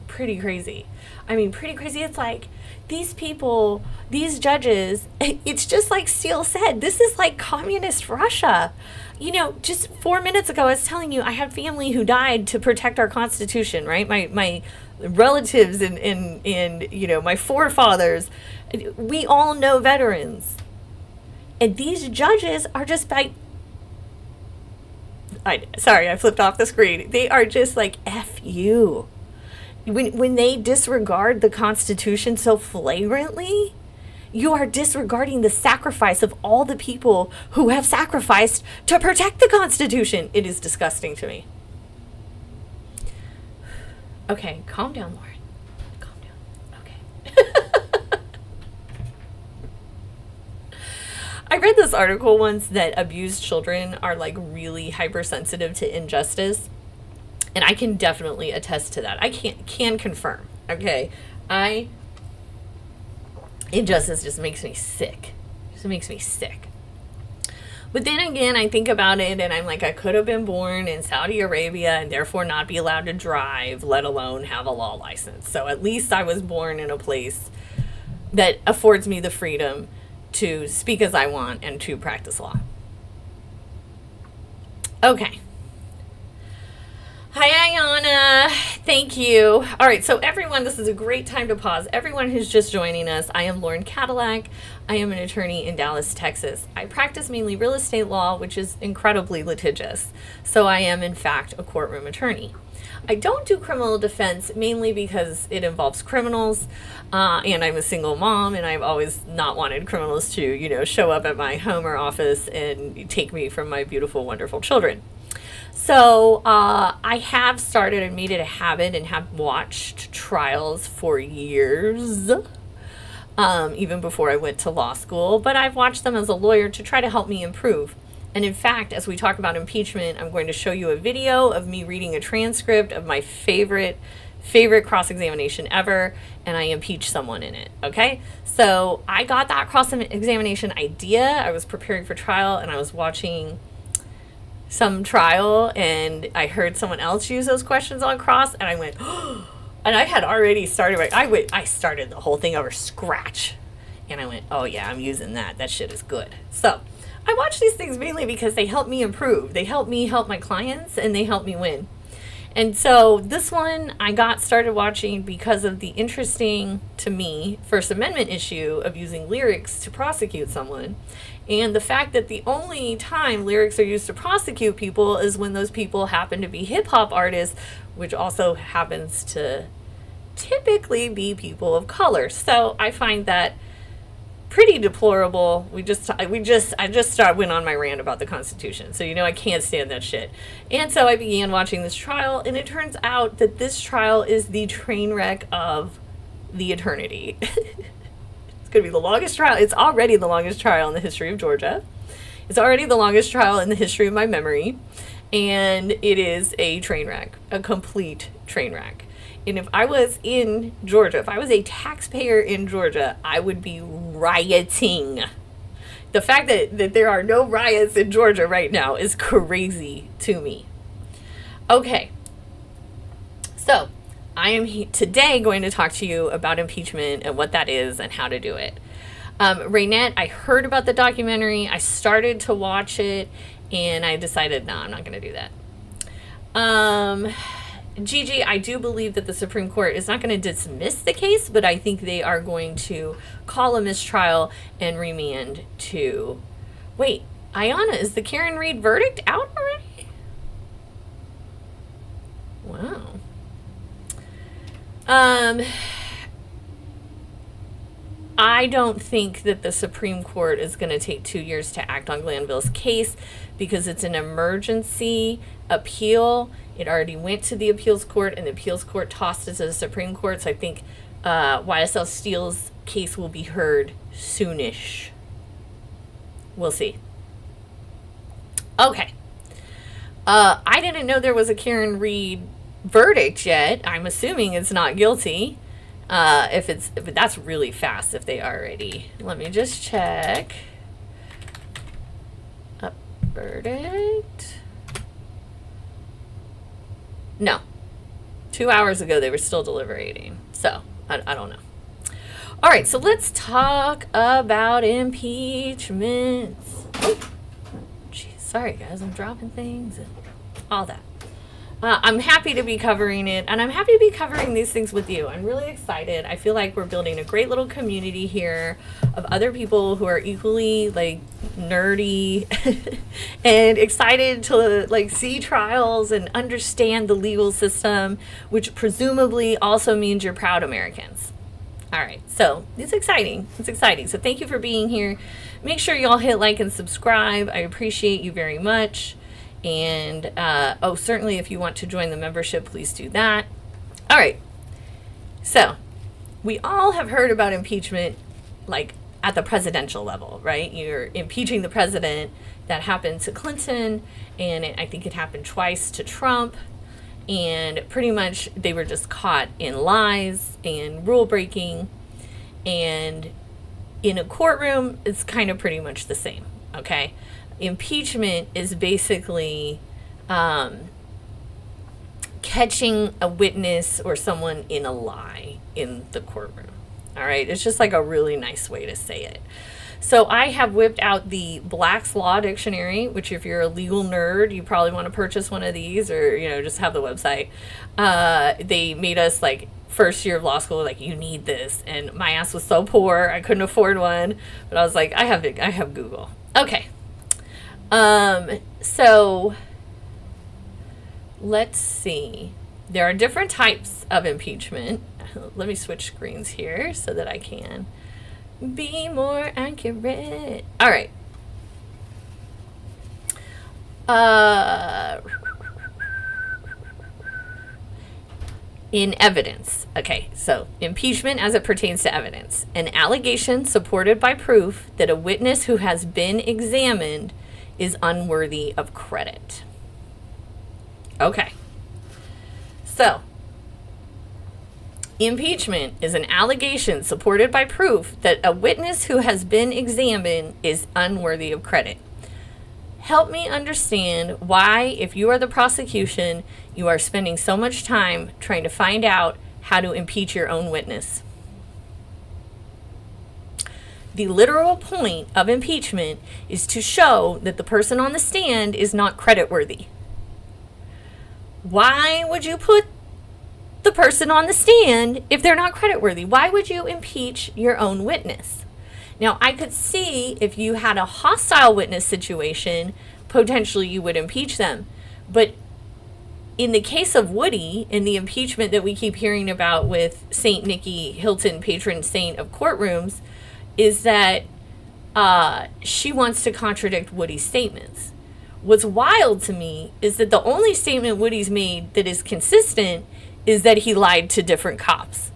pretty crazy. I mean, pretty crazy. It's like these people, these judges, it's just like Steele said, this is like communist Russia. You know, just 4 minutes ago, I was telling you, I have family who died to protect our Constitution, right? My relatives and you know, my forefathers, we all know veterans. And these judges are just sorry, I flipped off the screen. They are just like, F you. When they disregard the Constitution so flagrantly, you are disregarding the sacrifice of all the people who have sacrificed to protect the Constitution. It is disgusting to me. Okay, calm down, Lauren. Calm down. Okay. I read this article once that abused children are like really hypersensitive to injustice. And I can definitely attest to that. I can confirm. Okay. Injustice just makes me sick. Just makes me sick. But then again, I think about it and I'm like, I could have been born in Saudi Arabia and therefore not be allowed to drive, let alone have a law license. So at least I was born in a place that affords me the freedom to speak as I want and to practice law. Okay. Hi, Ayana. Thank you. All right, so everyone, this is a great time to pause. Everyone who's just joining us, I am lcadilac. I am an attorney in Dallas, Texas. I practice mainly real estate law, which is incredibly litigious. So I am, in fact, a courtroom attorney. I don't do criminal defense mainly because it involves criminals, and I'm a single mom, and I've always not wanted criminals to, show up at my home or office and take me from my beautiful, wonderful children. So I have started and made it a habit and have watched trials for years, even before I went to law school. But I've watched them as a lawyer to try to help me improve. And in fact, as we talk about impeachment, I'm going to show you a video of me reading a transcript of my favorite cross-examination ever, and I impeached someone in it, okay? So I got that cross-examination idea. I was preparing for trial, and I was watching some trial, and I heard someone else use those questions on cross, and I went, oh, and I had already started, I started the whole thing over scratch, and I went, oh yeah, I'm using that. That shit is good. So I watch these things mainly because they help me improve. They help me help my clients, and they help me win. And so this one I got started watching because of the interesting, to me, First Amendment issue of using lyrics to prosecute someone. And the fact that the only time lyrics are used to prosecute people is when those people happen to be hip hop artists, which also happens to typically be people of color. So I find that pretty deplorable. I just went on my rant about the Constitution. So I can't stand that shit. And so I began watching this trial, and it turns out that this trial is the train wreck of the eternity. It's going to be the longest trial. It's already the longest trial in the history of Georgia. It's already the longest trial in the history of my memory. And it is a train wreck, a complete train wreck. And if I was in Georgia, if I was a taxpayer in Georgia, I would be rioting. The fact that there are no riots in Georgia right now is crazy to me. Okay. So I am today going to talk to you about impeachment and what that is and how to do it. Raynette, I heard about the documentary. I started to watch it, and I decided, no, I'm not going to do that. Gigi, I do believe that the Supreme Court is not going to dismiss the case, but I think they are going to call a mistrial and remand to... Wait, Ayana, is the Karen Reed verdict out already? Wow. I don't think that the Supreme Court is going to take 2 years to act on Glanville's case because it's an emergency appeal. It already went to the appeals court, and the appeals court tossed it to the Supreme Court. So I think YSL Steele's case will be heard soonish. We'll see. Okay. I didn't know there was a Karen Reed verdict yet. I'm assuming it's not guilty. If that's really fast, if they already. Let me just check. A verdict. No. 2 hours ago, they were still deliberating. So, I don't know. All right, so let's talk about impeachment. Jeez, sorry, guys. I'm dropping things and all that. I'm happy to be covering it, and I'm happy to be covering these things with you. I'm really excited. I feel like we're building a great little community here of other people who are equally, nerdy and excited to, see trials and understand the legal system, which presumably also means you're proud Americans. All right, so it's exciting. It's exciting. So thank you for being here. Make sure you all hit like and subscribe. I appreciate you very much. And, certainly if you want to join the membership, please do that. All right. So we all have heard about impeachment, at the presidential level, right? You're impeaching the president. That happened to Clinton, and I think it happened twice to Trump. And pretty much they were just caught in lies and rule breaking. And in a courtroom, it's kind of pretty much the same, okay? Impeachment is basically catching a witness or someone in a lie in the courtroom. All right, it's just a really nice way to say it. So I have whipped out the Black's Law Dictionary, which if you're a legal nerd, you probably want to purchase one of these or, just have the website. They made us like first year of law school, like, you need this. And my ass was so poor, I couldn't afford one. But I was like, I have Google. Okay. So let's see. There are different types of impeachment. Let me switch screens here so that I can be more accurate. All right. In evidence. Okay, so impeachment as it pertains to evidence. An allegation supported by proof that a witness who has been examined is unworthy of credit. Okay. So, impeachment is an allegation supported by proof that a witness who has been examined is unworthy of credit. Help me understand why, if you are the prosecution, you are spending so much time trying to find out how to impeach your own witness. The literal point of impeachment is to show that the person on the stand is not creditworthy. Why would you put the person on the stand if they're not creditworthy? Why would you impeach your own witness? Now, I could see if you had a hostile witness situation, potentially you would impeach them. But in the case of Woody, in the impeachment that we keep hearing about with Saint Nikki Hilton, patron saint of courtrooms, is that she wants to contradict Woody's statements. What's wild to me is that the only statement Woody's made that is consistent is that he lied to different cops.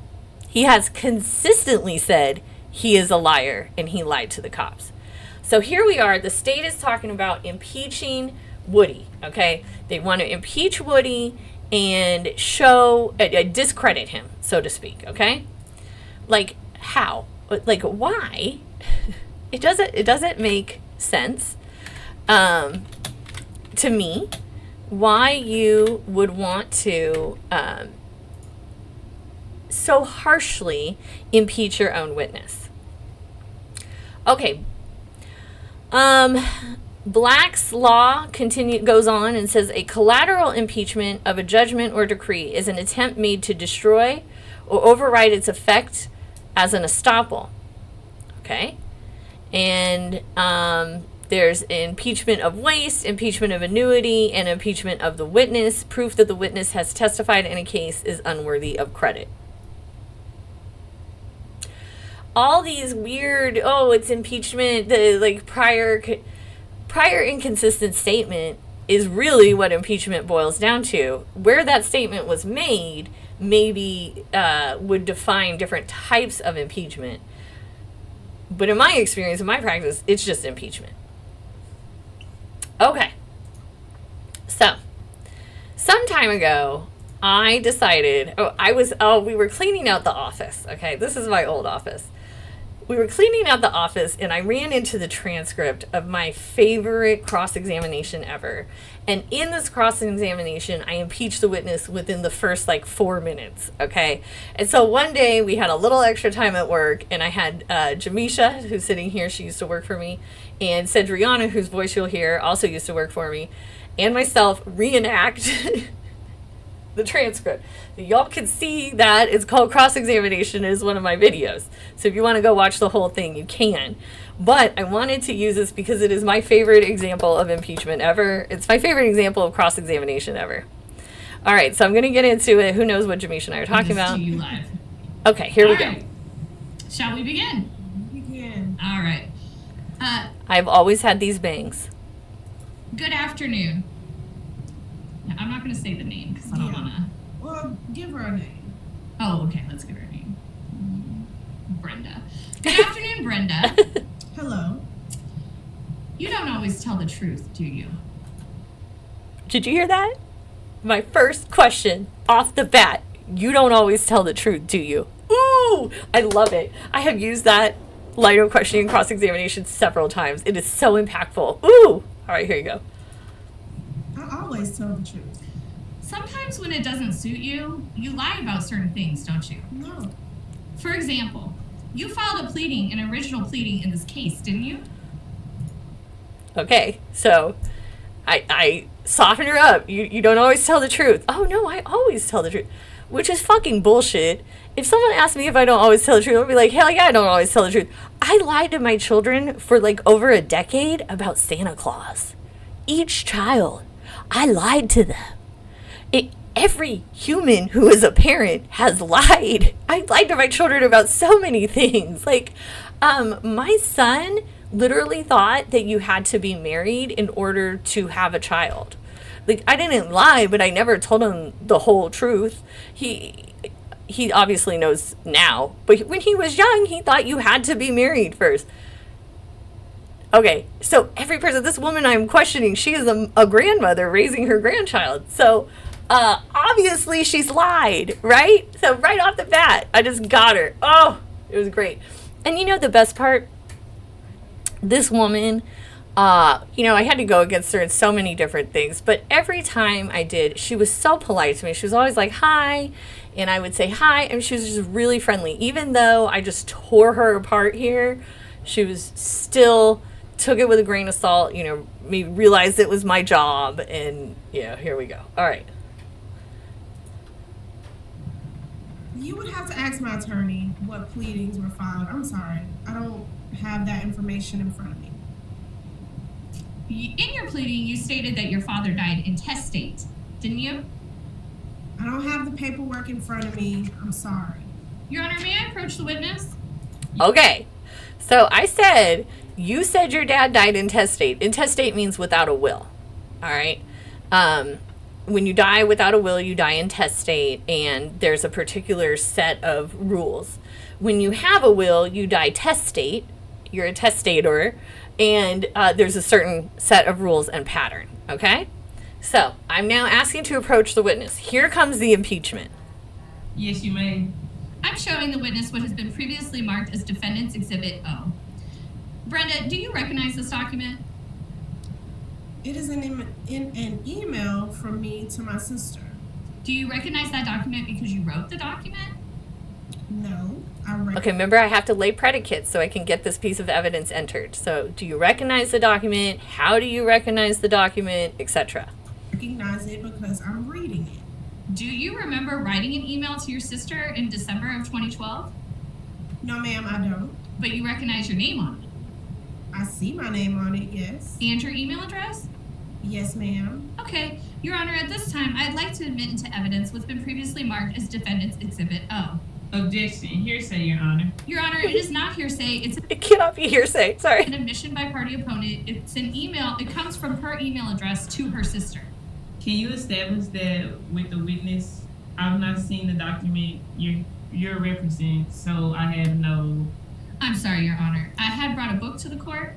He has consistently said he is a liar and he lied to the cops. So here we are, the state is talking about impeaching Woody, okay? They want to impeach Woody and show, discredit him, so to speak, okay? Like, how? Like, why? It doesn't make sense to me why you would want to so harshly impeach your own witness. Okay. Black's Law goes on and says a collateral impeachment of a judgment or decree is an attempt made to destroy or override its effect as an estoppel. Okay? And there's impeachment of waste, impeachment of annuity, and impeachment of the witness. Proof that the witness has testified in a case is unworthy of credit. All these weird, it's impeachment, the like prior inconsistent statement is really what impeachment boils down to. Where that statement was made maybe would define different types of impeachment. But in my experience, in my practice, it's just impeachment. Okay. So, some time ago, I decided, we were cleaning out the office. Okay, this is my old office. We were cleaning out the office and I ran into the transcript of my favorite cross-examination ever. And in this cross-examination, I impeached the witness within the first 4 minutes, okay? And so one day we had a little extra time at work and I had Jamisha, who's sitting here, she used to work for me, and Cedriana, whose voice you'll hear, also used to work for me, and myself reenact the transcript. Y'all can see that. It's called Cross-Examination. It is one of my videos. So if you want to go watch the whole thing, you can. But I wanted to use this because it is my favorite example of impeachment ever. It's my favorite example of cross-examination ever. All right, so I'm going to get into it. Who knows what Jamisha and I are talking about? To you live. Okay, here we go. Shall we begin? Begin. All right. I've always had these bangs. Good afternoon. Now, I'm not going to say the name because I don't want to. Well, give her a name. Oh, okay. Let's give her a name. Brenda. Good afternoon, Brenda. Hello. You don't always tell the truth, do you? Did you hear that? My first question off the bat. You don't always tell the truth, do you? Ooh, I love it. I have used that line of questioning cross-examination several times. It is so impactful. Ooh. All right, here you go. I always tell the truth. Sometimes when it doesn't suit you, you lie about certain things, don't you? No. For example, You filed a pleading, an original pleading in this case, didn't you? Okay, so I soften her up. You don't always tell the truth. Oh no, I always tell the truth, which is fucking bullshit. If someone asks me if I don't always tell the truth, I'll be like, hell yeah, I don't always tell the truth. I lied to my children for like over a decade about Santa Claus. Each child, I lied to them. Every human who is a parent has lied. I lied to my children about so many things. Like, my son literally thought that you had to be married in order to have a child. Like, I didn't lie, but I never told him the whole truth. He obviously knows now, but when he was young, he thought you had to be married first. Okay, so every person, this woman I'm questioning, she is a grandmother raising her grandchild. So, obviously she's lied, right? So right off the bat, I just got her. Oh, it was great. And you know the best part? This woman, I had to go against her in so many different things, but every time I did, she was so polite to me. She was always like, hi, and I would say hi, and she was just really friendly. Even though I just tore her apart here, she was still took it with a grain of salt, me realized it was my job, and here we go. All right. You would have to ask my attorney what pleadings were filed. I'm sorry. I don't have that information in front of me. In your pleading, you stated that your father died intestate, didn't you? I don't have the paperwork in front of me. I'm sorry. Your Honor, may I approach the witness? Okay. So I said, you said your dad died intestate. Intestate means without a will. All right. When you die without a will, you die intestate, and there's a particular set of rules. When you have a will, you die testate. You're a testator, and there's a certain set of rules and pattern. Okay. So I'm now asking to approach the witness. Here comes the impeachment. Yes, you may. I'm showing the witness what has been previously marked as Defendant's Exhibit O. Brenda, do you recognize this document? It is in an email from me to my sister. Do you recognize that document because you wrote the document? No, Okay, remember I have to lay predicates so I can get this piece of evidence entered. So do you recognize the document? How do you recognize the document, etc.? Recognize it because I'm reading it. Do you remember writing an email to your sister in December of 2012? No, ma'am, I don't. But you recognize your name on it? I see my name on it, yes. And your email address? Yes, ma'am. Okay, Your Honor, at this time, I'd like to admit into evidence what's been previously marked as Defendant's Exhibit O. Objection. Hearsay, Your Honor. Your Honor, it is not hearsay. It cannot be hearsay. Sorry. An admission by party opponent. It's an email. It comes from her email address to her sister. Can you establish that with the witness? I've not seen the document you're referencing, so I have no... I'm sorry, Your Honor. I had brought a book to the court.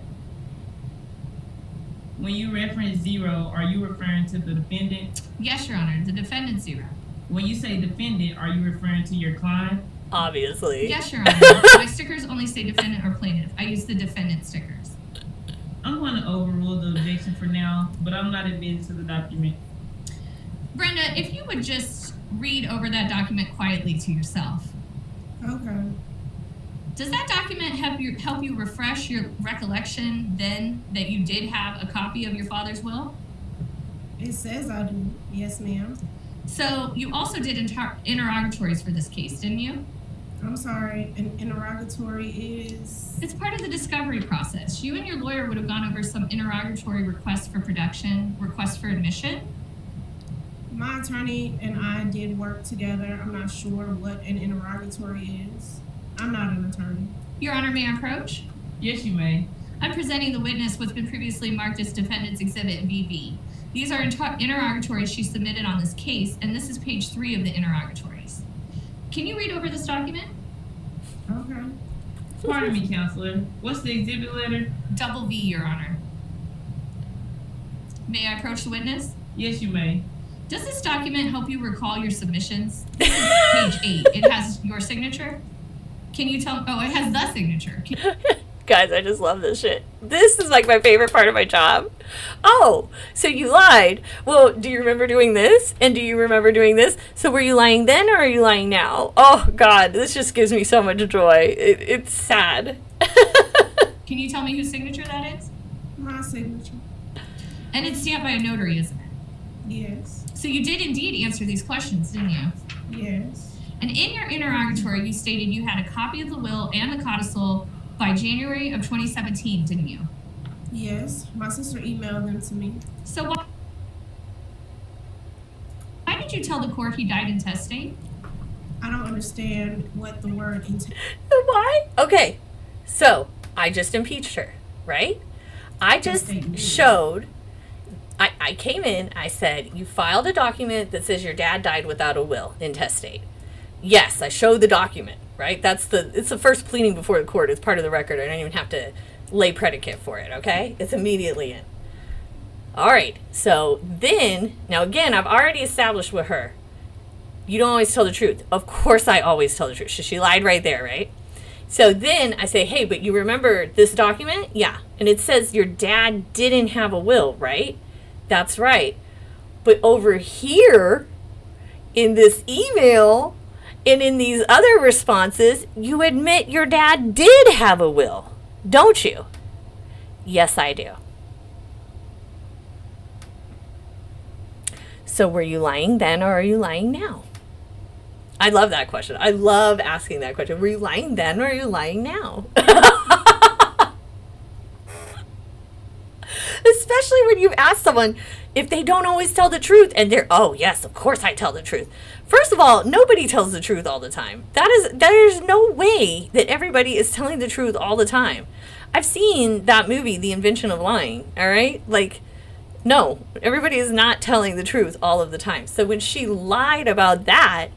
When you reference zero, are you referring to the defendant? Yes, Your Honor. The defendant zero. When you say defendant, are you referring to your client? Obviously. Yes, Your Honor. My stickers only say defendant or plaintiff. I use the defendant stickers. I'm going to overrule the objection for now, but I'm not admitted to the document. Brenda, if you would just read over that document quietly to yourself. Okay. Does that document help you refresh your recollection then that you did have a copy of your father's will? It says I do. Yes, ma'am. So you also did interrogatories for this case, didn't you? I'm sorry, an interrogatory is... It's part of the discovery process. You and your lawyer would have gone over some interrogatory requests for production, requests for admission. My attorney and I did work together. I'm not sure what an interrogatory is. I'm not an attorney. Your Honor, may I approach? Yes, you may. I'm presenting the witness what's been previously marked as Defendant's Exhibit VB. These are interrogatories she submitted on this case, and this is page 3 of the interrogatories. Can you read over this document? Okay. Pardon me, counselor. What's the exhibit letter? Double V, Your Honor. May I approach the witness? Yes, you may. Does this document help you recall your submissions? This is page 8. It has your signature. Can you tell? Oh, it has the signature. Guys, I just love this shit. This is like my favorite part of my job. Oh, so you lied. Well, do you remember doing this? And do you remember doing this? So were you lying then or are you lying now? Oh, God, this just gives me so much joy. It's sad. Can you tell me whose signature that is? My signature. And it's stamped by a notary, isn't it? Yes. So you did indeed answer these questions, didn't you? Yes. And in your interrogatory, you stated you had a copy of the will and the codicil by January of 2017, didn't you? Yes. My sister emailed them to me. So why did you tell the court he died intestate? I don't understand what the word Why? Okay, so I just impeached her, right? I just showed, I came in, I said, you filed a document that says your dad died without a will, intestate. Yes, I showed the document, right? It's the first pleading before the court. It's part of the record. I don't even have to lay predicate for it, okay? It's immediately in. All right, so then, now again, I've already established with her, you don't always tell the truth. Of course I always tell the truth. She lied right there, right? So then I say, hey, but you remember this document? Yeah. And it says your dad didn't have a will, right? That's right. But over here in this email and in these other responses, you admit your dad did have a will, don't you? Yes, I do. So were you lying then or are you lying now? I love that question. I love asking that question. Were you lying then or are you lying now? Especially when you ask someone if they don't always tell the truth and they're, oh yes, of course I tell the truth. First of all, nobody tells the truth all the time. There's no way that everybody is telling the truth all the time. I've seen that movie, The Invention of Lying, all right? Like, no, everybody is not telling the truth all of the time. So when she lied about that,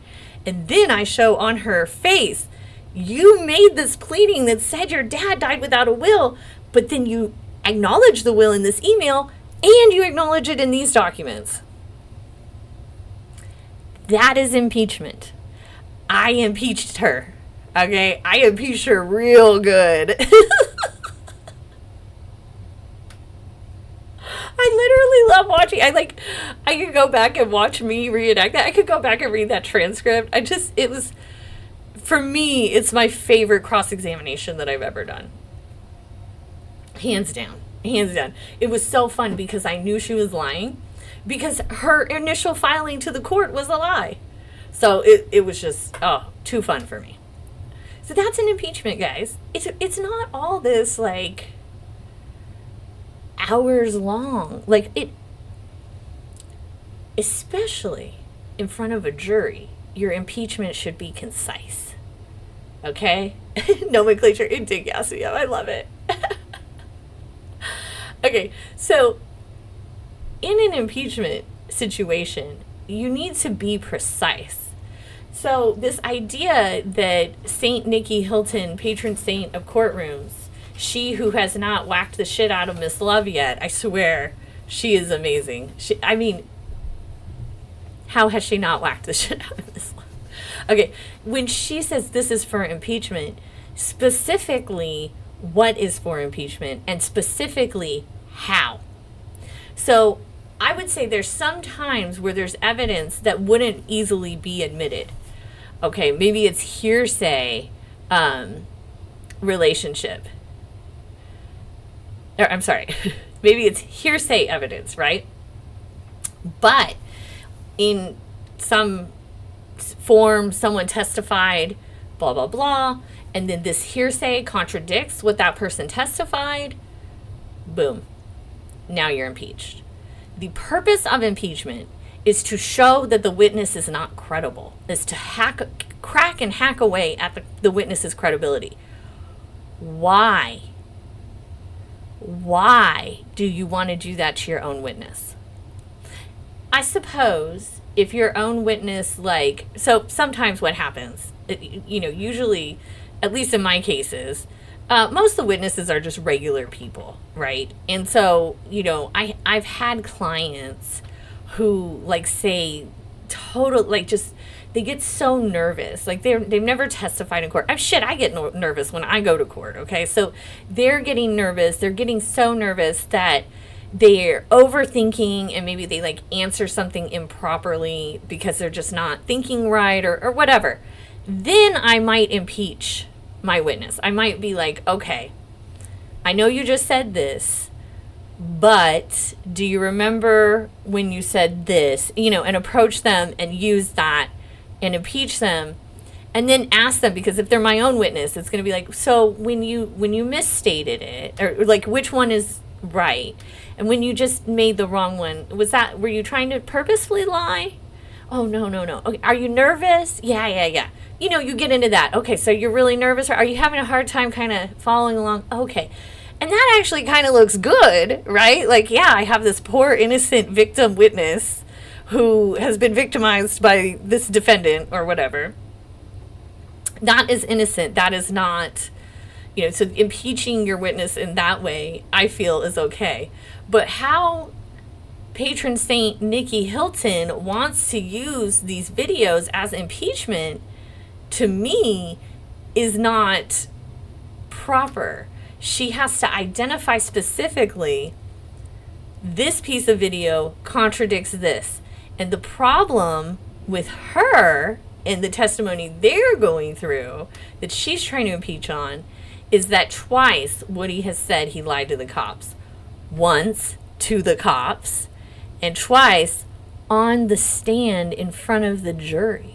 and then I show on her face, you made this pleading that said your dad died without a will, but then you acknowledge the will in this email and you acknowledge it in these documents. That is impeachment. I impeached her. Okay? I impeached her real good. I literally love watching. I could go back and watch me reenact that. I could go back and read that transcript. For me, it's my favorite cross-examination that I've ever done. Hands down. Hands down. It was so fun because I knew she was lying because her initial filing to the court was a lie. So it was just, too fun for me. So that's an impeachment, guys. It's not all this, like, hours long. Like, especially in front of a jury, your impeachment should be concise. Okay? Nomenclature, it did gas me up. I love it. Okay, so in an impeachment situation, you need to be precise. So this idea that Saint Nikki Hilton, patron saint of courtrooms, she who has not whacked the shit out of Miss Love yet, I swear, she is amazing. How has she not whacked the shit out of Miss Love? Okay, when she says this is for impeachment, specifically what is for impeachment and specifically how. So I would say there's some times where there's evidence that wouldn't easily be admitted. Okay, maybe it's hearsay relationship. Or, I'm sorry, maybe it's hearsay evidence, right? But in some form, someone testified, blah, blah, blah, and then this hearsay contradicts what that person testified, boom, now you're impeached. The purpose of impeachment is to show that the witness is not credible, is to crack and hack away at the witness's credibility. Why? Why do you want to do that to your own witness? I suppose if your own witness, so sometimes what happens, usually, at least in my cases, most of the witnesses are just regular people, right? And so, I've had clients who say they get so nervous. Like they've never testified in court. I get nervous when I go to court. Okay, so they're getting nervous. They're getting so nervous that they're overthinking, and maybe they like answer something improperly because they're just not thinking right or whatever. Then I might impeach my witness. I might be like, okay, I know you just said this, but do you remember when you said this? And approach them and use that and impeach them, and then ask them, because if they're my own witness, it's going to be like, so when you misstated it, or like which one is right, and when you just made the wrong one, were you trying to purposefully lie? Oh, no. Okay, are you nervous? Yeah. You get into that. Okay, so you're really nervous, or are you having a hard time kind of following along? Okay. And that actually kind of looks good, right? Like, yeah, I have this poor innocent victim witness who has been victimized by this defendant or whatever. That is innocent. That is not, so impeaching your witness in that way, I feel, is okay. But how patron saint Nikki Hilton wants to use these videos as impeachment, to me, is not proper. She has to identify specifically, this piece of video contradicts this. And the problem with her and the testimony they're going through that she's trying to impeach on is that twice Woody has said he lied to the cops. Once to the cops, and twice on the stand in front of the jury.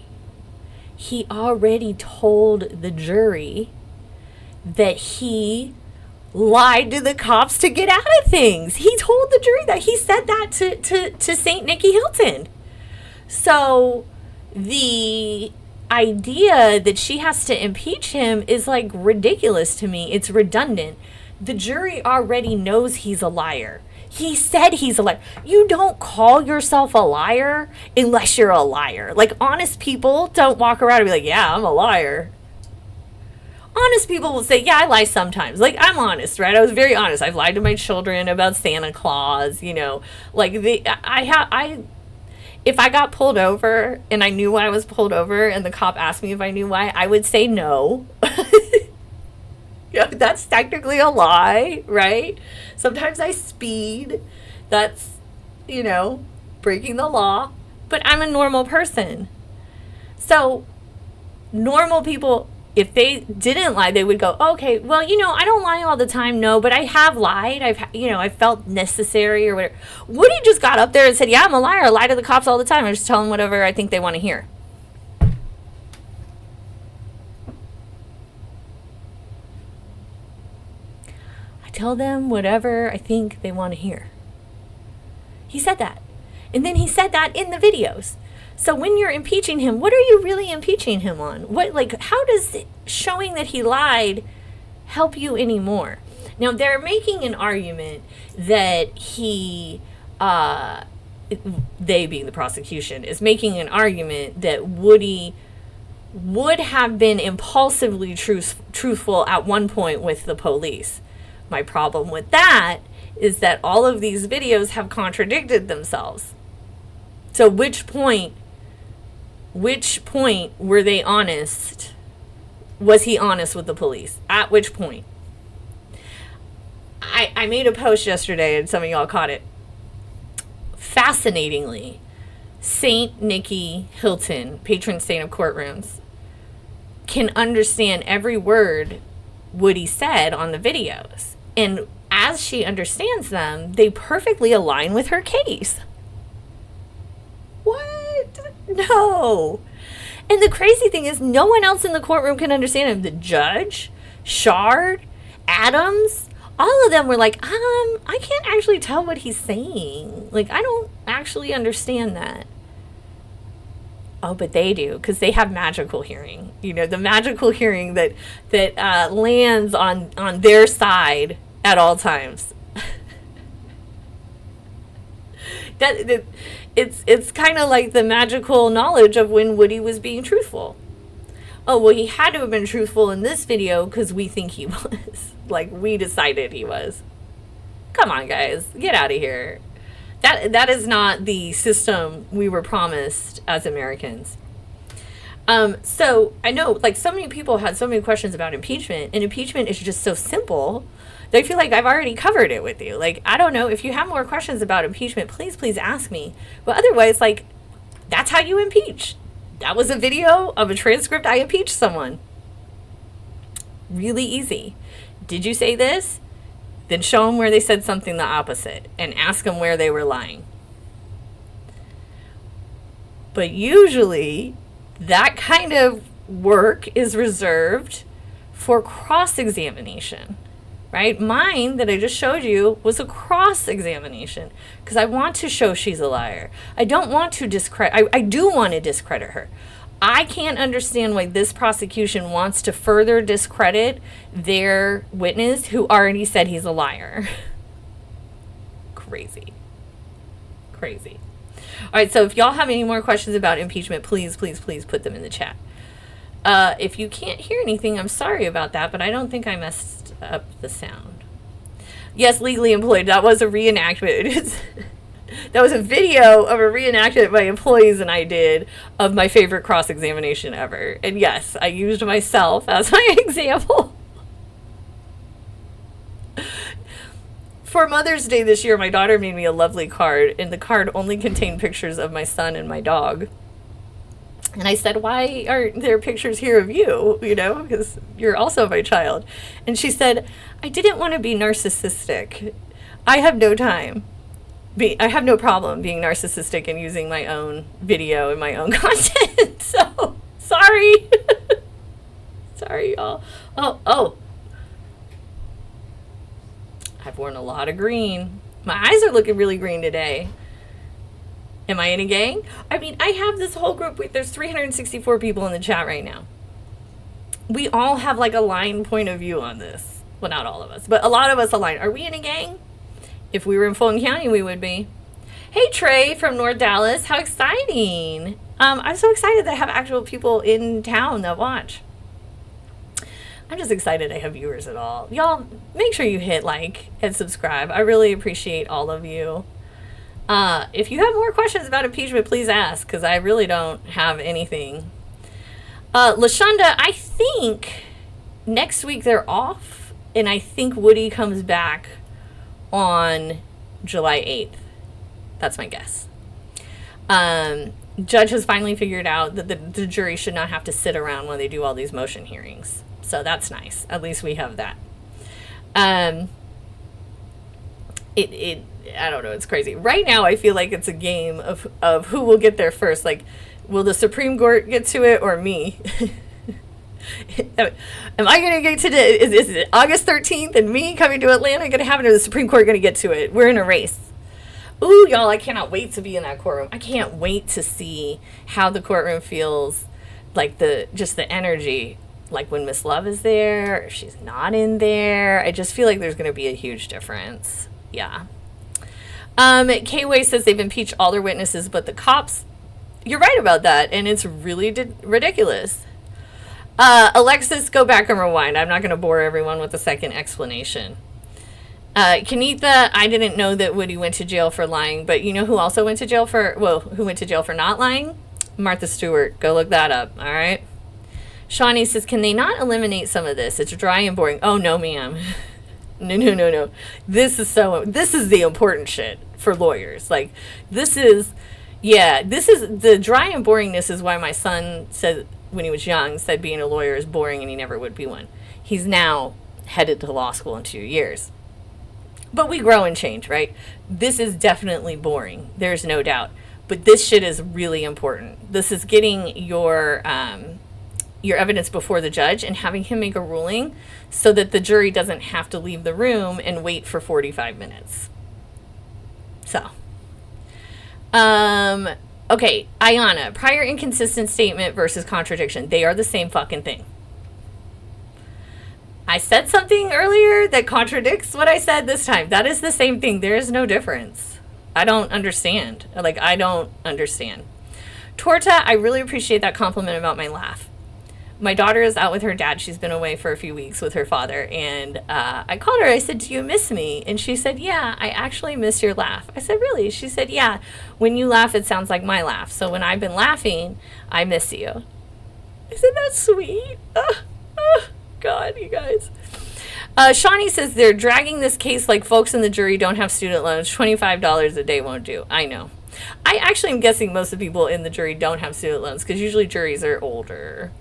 He already told the jury that he lied to the cops to get out of things. He told the jury that. He said that to Saint Nikki Hilton. So the idea that she has to impeach him is like ridiculous to me. It's redundant. The jury already knows he's a liar. He said he's a liar. You don't call yourself a liar unless you're a liar. Like, honest people don't walk around and be like, yeah, I'm a liar. Honest people will say, yeah, I lie sometimes. Like, I'm honest, right? I was very honest. I've lied to my children about Santa Claus, Like, if I got pulled over and I knew why I was pulled over and the cop asked me if I knew why, I would say no. That's technically a lie, right? Sometimes I speed. That's, breaking the law. But I'm a normal person. So, normal people, if they didn't lie, they would go, okay, well, I don't lie all the time, no, but I have lied. I felt necessary or whatever. Woody just got up there and said, yeah, I'm a liar. I lie to the cops all the time. I just tell them whatever I think they want to hear. I tell them whatever I think they want to hear. He said that. And then he said that in the videos. So when you're impeaching him, what are you really impeaching him on? How does showing that he lied help you anymore? Now, they're making an argument that they being the prosecution, is making an argument that Woody would have been impulsively truthful at one point with the police. My problem with that is that all of these videos have contradicted themselves. So which point were they honest? Was he honest with the police? At which point? I made a post yesterday and some of y'all caught it. Fascinatingly, Saint Nikki Hilton, patron saint of courtrooms, can understand every word Woody said on the videos. And as she understands them, they perfectly align with her case. What? No. And the crazy thing is, no one else in the courtroom can understand him. The judge, Shard, Adams, all of them were like, I can't actually tell what he's saying. Like, I don't actually understand that. Oh, but they do, because they have magical hearing. The magical hearing that lands on their side at all times. It's kind of like the magical knowledge of when Woody was being truthful. Oh, well, he had to have been truthful in this video because we think he was. Like, we decided he was. Come on, guys. Get out of here. That is not the system we were promised as Americans. So I know, like, so many people had so many questions about impeachment, and impeachment is just so simple that I feel like I've already covered it with you. Like, I don't know, if you have more questions about impeachment, please ask me. But otherwise, like, that's how you impeach. That was a video of a transcript. I impeached someone. Really easy. Did you say this? Then show them where they said something the opposite and ask them where they were lying. But usually that kind of work is reserved for cross-examination, right? Mine that I just showed you was a cross-examination because I want to show she's a liar. I don't want to discredit, I do want to discredit her. I can't understand why this prosecution wants to further discredit their witness who already said he's a liar. Crazy. Crazy. All right, so if y'all have any more questions about impeachment, please put them in the chat. If you can't hear anything, I'm sorry about that, but I don't think I messed up the sound. Yes, legally employed. That was a reenactment. That was a video of a reenactment my employees and I did of my favorite cross-examination ever. And yes, I used myself as my example. For Mother's Day this year, my daughter made me a lovely card, and the card only contained pictures of my son and my dog. And I said, why aren't there pictures here of you? You know, because you're also my child. And she said, I didn't want to be narcissistic. I have no time. I have no problem being narcissistic and using my own video and my own content. So, sorry. Sorry, y'all. Oh. I've worn a lot of green. My eyes are looking really green today. Am I in a gang? I mean, I have this whole group. There's 364 people in the chat right now. We all have like a line point of view on this. Well, not all of us, but a lot of us align. Are we in a gang? If we were in Fulton County, we would be. Hey, Trey from North Dallas. How exciting. I'm so excited that I have actual people in town that watch. I'm just excited I have viewers at all. Y'all, make sure you hit like and subscribe. I really appreciate all of you. If you have more questions about impeachment, please ask, because I really don't have anything. LaShonda, I think next week they're off, and I think Woody comes back on July 8th. That's my guess. Judge has finally figured out that the jury should not have to sit around when they do all these motion hearings. So that's nice. At least we have that. I don't know, it's crazy. Right now I feel like it's a game of who will get there first. Like, will the Supreme Court get to it or me? Am I going to get to is it August 13th and me coming to Atlanta going to happen, or the Supreme Court going to get to it? We're in a race. Ooh, y'all, I cannot wait to be in that courtroom. I can't wait to see how the courtroom feels, like just the energy, like when Miss Love is there, or if she's not in there. I just feel like there's going to be a huge difference. Yeah. K-Way says they've impeached all their witnesses but the cops. You're right about that, and it's really ridiculous. Alexis, go back and rewind. I'm not going to bore everyone with a second explanation. Kanitha, I didn't know that Woody went to jail for lying, but you know who also went to jail who went to jail for not lying? Martha Stewart. Go look that up, all right? Shawnee says, can they not eliminate some of this? It's dry and boring. Oh, no, ma'am. No. This is the important shit for lawyers. Like, this is the dry and boringness is why my son said, when he was young, said being a lawyer is boring and he never would be one. He's now headed to law school in 2 years. But we grow and change, right? This is definitely boring. There's no doubt. But this shit is really important. This is getting your evidence before the judge and having him make a ruling so that the jury doesn't have to leave the room and wait for 45 minutes. So, okay, Ayana, prior inconsistent statement versus contradiction. They are the same fucking thing. I said something earlier that contradicts what I said this time. That is the same thing. There is no difference. I don't understand. I don't understand. Torta, I really appreciate that compliment about my laugh. My daughter is out with her dad. She's been away for a few weeks with her father. And I called her. I said, do you miss me? And she said, yeah, I actually miss your laugh. I said, really? She said, yeah. When you laugh, it sounds like my laugh. So when I've been laughing, I miss you. Isn't that sweet? God, you guys. Shawnee says they're dragging this case like folks in the jury don't have student loans. $25 a day won't do. I know. I actually am guessing most of the people in the jury don't have student loans because usually juries are older.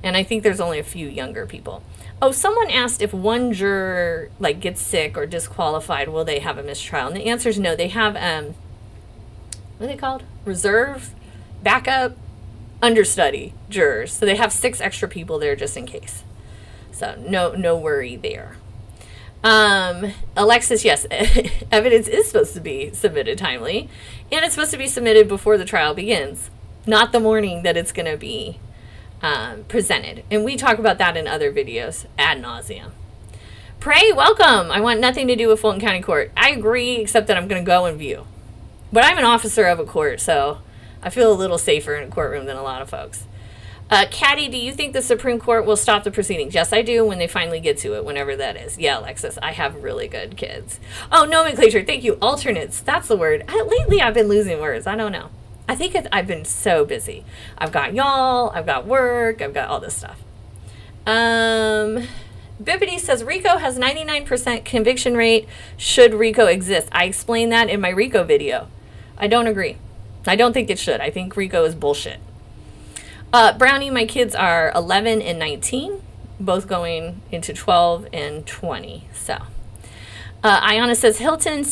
And I think there's only a few younger people. Oh, someone asked if one juror like gets sick or disqualified, will they have a mistrial? And the answer is no. They have, what are they called? Reserve, backup, understudy jurors. So they have 6 extra people there just in case. So no worry there. Alexis, yes, evidence is supposed to be submitted timely, and it's supposed to be submitted before the trial begins, not the morning that it's going to be presented. And we talk about that in other videos ad nauseum. Pray, welcome. I want nothing to do with Fulton County Court. I agree, except that I'm going to go and view. But I'm an officer of a court, so I feel a little safer in a courtroom than a lot of folks. Caddy, do you think the Supreme Court will stop the proceedings? Yes, I do, when they finally get to it, whenever that is. Yeah, Alexis, I have really good kids. Oh, nomenclature, thank you. Alternates, that's the word. Lately, I've been losing words. I don't know. I think I've been so busy. I've got y'all, I've got work, I've got all this stuff. Bibbidi says, RICO has 99% conviction rate. Should RICO exist? I explained that in my RICO video. I don't agree. I don't think it should. I think RICO is bullshit. Brownie, my kids are 11 and 19, both going into 12 and 20. So, Ayana says, Hilton,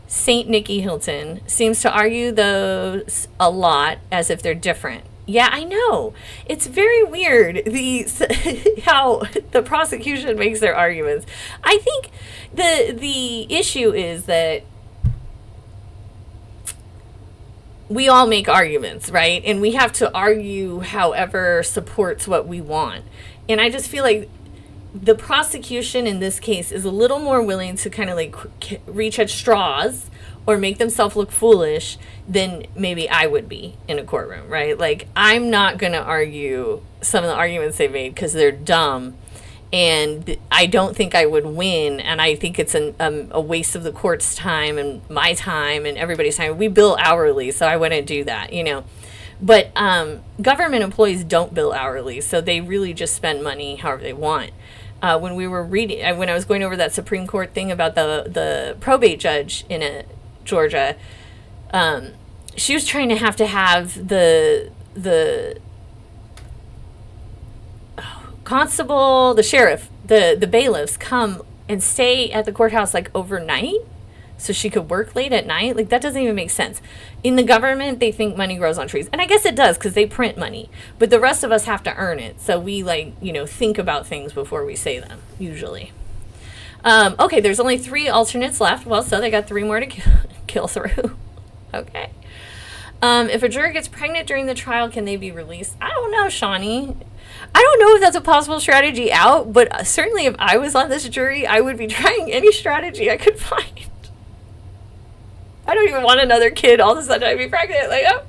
St. Nicky Hilton, seems to argue those a lot as if they're different. Yeah, I know. It's very weird how the prosecution makes their arguments. I think the issue is that we all make arguments, right? And we have to argue however supports what we want. And I just feel like the prosecution in this case is a little more willing to kind of like reach at straws or make themselves look foolish than maybe I would be in a courtroom, right? Like, I'm not going to argue some of the arguments they made because they're dumb. And I don't think I would win, and I think it's a waste of the court's time and my time and everybody's time. We bill hourly, so I wouldn't do that, you know. But government employees don't bill hourly, so they really just spend money however they want. When we were reading, when I was going over that Supreme Court thing about the probate judge in Georgia, she was trying to have the constable, the sheriff, the bailiffs come and stay at the courthouse like overnight so she could work late at night. Like, that doesn't even make sense. In the government, they think money grows on trees. And I guess it does because they print money. But the rest of us have to earn it. So we, like, you know, think about things before we say them, usually. Okay, there's only 3 alternates left. Well, so they got 3 more to kill through. Okay. If a juror gets pregnant during the trial, can they be released? I don't know, Shawnee. I don't know if that's a possible strategy out, but certainly if I was on this jury, I would be trying any strategy I could find. I don't even want another kid. All of a sudden I'd be pregnant. Like, oh.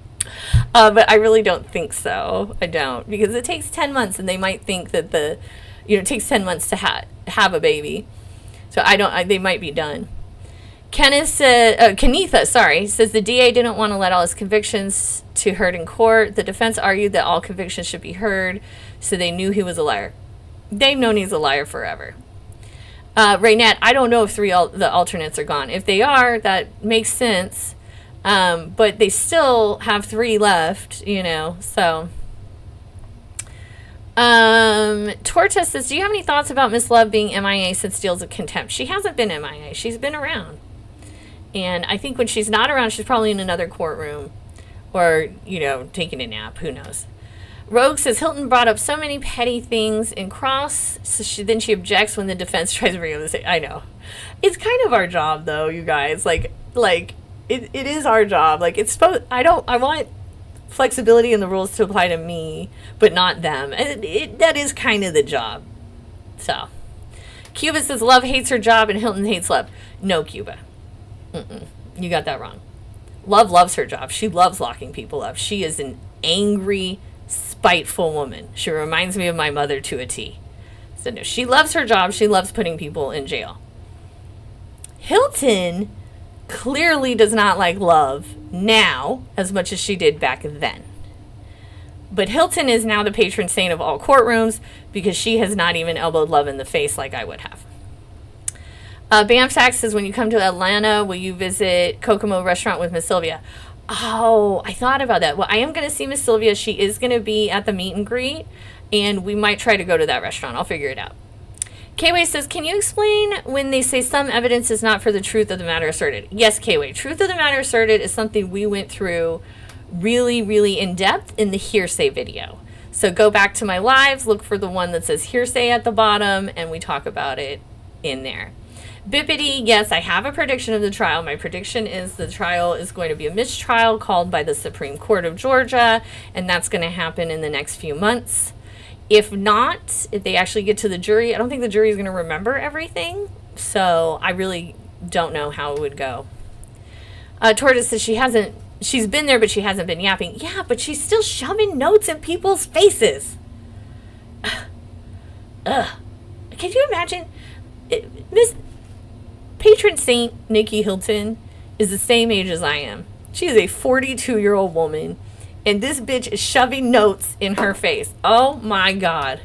But I really don't think so. I don't. Because it takes 10 months, and they might think that it takes 10 months to have a baby. So they might be done. Kenitha says the DA didn't want to let all his convictions to heard in court. The defense argued that all convictions should be heard, so they knew he was a liar. They've known he's a liar forever. Raynette, I don't know if the alternates are gone. If they are, that makes sense. But they still have 3 left, you know, so. Torta says, do you have any thoughts about Miss Love being MIA since deals of contempt? She hasn't been MIA. She's been around. And I think when she's not around, she's probably in another courtroom or, you know, taking a nap. Who knows? Rogue says, Hilton brought up so many petty things in cross, so then she objects when the defense tries to bring up the same. I know. It's kind of our job, though, you guys. Like it is our job. Like, it's supposed, I want flexibility in the rules to apply to me, but not them. And that is kind of the job. So, Cuba says, Love hates her job and Hilton hates Love. No, Cuba. You got that wrong. Love loves her job. She loves locking people up. She is an angry, spiteful woman. She reminds me of my mother to a T. So no, she loves her job. She loves putting people in jail. Hilton clearly does not like Love now as much as she did back then. But Hilton is now the patron saint of all courtrooms because she has not even elbowed Love in the face like I would have. Bam Sax says, when you come to Atlanta, will you visit Kokomo Restaurant with Miss Sylvia? Oh, I thought about that. Well, I am going to see Miss Sylvia. She is going to be at the meet and greet, and we might try to go to that restaurant. I'll figure it out. K-Way says, can you explain when they say some evidence is not for the truth of the matter asserted? Yes, K-Way. Truth of the matter asserted is something we went through really, really in depth in the hearsay video. So go back to my lives, look for the one that says hearsay at the bottom, and we talk about it in there. Bippity, yes, I have a prediction of the trial. My prediction is the trial is going to be a mistrial called by the Supreme Court of Georgia, and that's going to happen in the next few months. If not, if they actually get to the jury, I don't think the jury is going to remember everything, so I really don't know how it would go. Tortoise says she's been there, but she hasn't been yapping. Yeah, but she's still shoving notes in people's faces. Ugh. Can you imagine? Miss Patron Saint Nikki Hilton is the same age as I am. She is a 42-year-old woman, and this bitch is shoving notes in her face. Oh my God.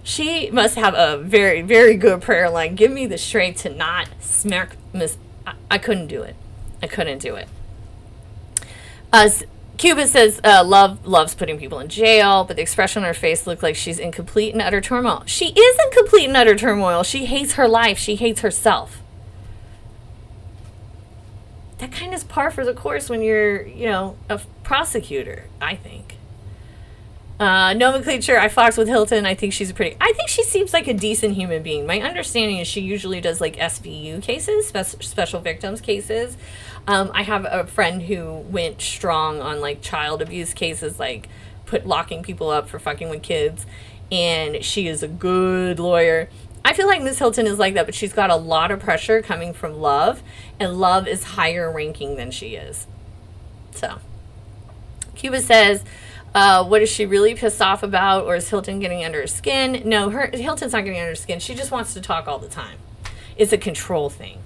She must have a very, very good prayer line. Give me the strength to not smack Miss. I couldn't do it. I couldn't do it. Cuba says, loves putting people in jail, but the expression on her face looked like she's in complete and utter turmoil. She is in complete and utter turmoil. She hates her life. She hates herself. That kind of is par for the course when you're, a prosecutor, I think. Nomenclature, I fox with Hilton. I think she seems like a decent human being. My understanding is she usually does like SVU cases, special victims cases. I have a friend who went strong on like child abuse cases, like locking people up for fucking with kids. And she is a good lawyer. I feel like Miss Hilton is like that, but she's got a lot of pressure coming from Love, and Love is higher ranking than she is. So, Cuba says, what is she really pissed off about, or is Hilton getting under her skin? No, Hilton's not getting under her skin. She just wants to talk all the time. It's a control thing.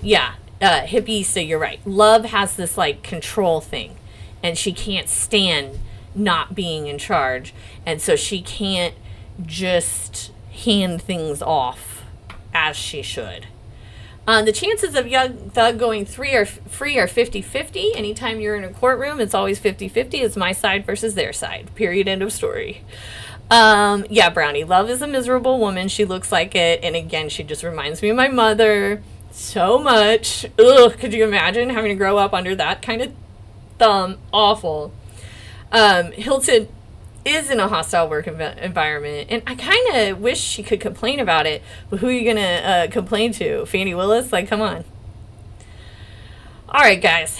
Yeah, Hippie, you're right. Love has this like control thing, and she can't stand not being in charge, and so she can't just hand things off as she should. The chances of Young Thug going free are 50-50. Anytime you're in a courtroom, it's always 50-50. It's my side versus their side. Period. End of story. Yeah, Brownie. Love is a miserable woman. She looks like it. And again, she just reminds me of my mother so much. Ugh, could you imagine having to grow up under that kind of thumb? Awful. Hilton is in a hostile work environment, and I kind of wish she could complain about it, but who are you gonna complain to? Fannie Willis? Like, come on. All right, guys,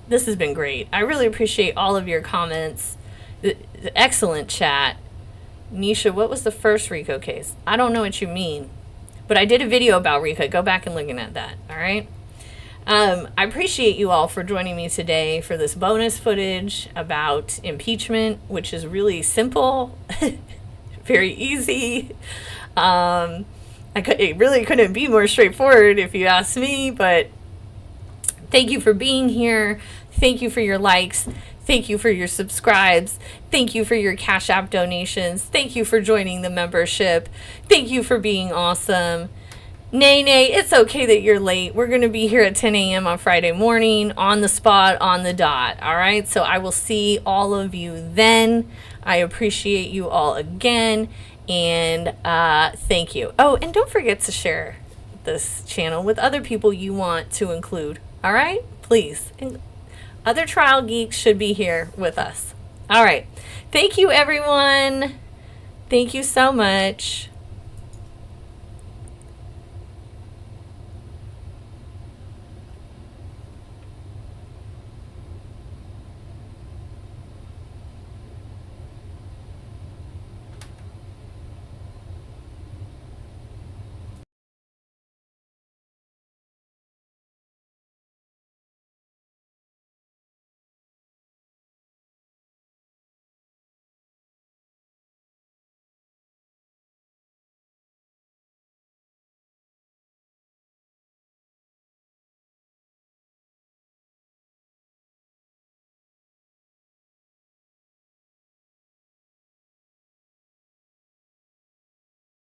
this has been great. I really appreciate all of your comments. The excellent chat. Nisha, what was the first RICO case? I don't know what you mean, but I did a video about RICO. Go back and look at that. All right. I appreciate you all for joining me today for this bonus footage about impeachment, which is really simple, very easy. It really couldn't be more straightforward if you ask me, but thank you for being here. Thank you for your likes. Thank you for your subscribes. Thank you for your Cash App donations. Thank you for joining the membership. Thank you for being awesome. Nay, it's okay that you're late. We're going to be here at 10 a.m. on Friday morning, on the spot, on the dot. All right, so I will see all of you then. I appreciate you all again, and thank you. Oh, and don't forget to share this channel with other people you want to include. All right, please. And other trial geeks should be here with us. All right, thank you, everyone. Thank you so much.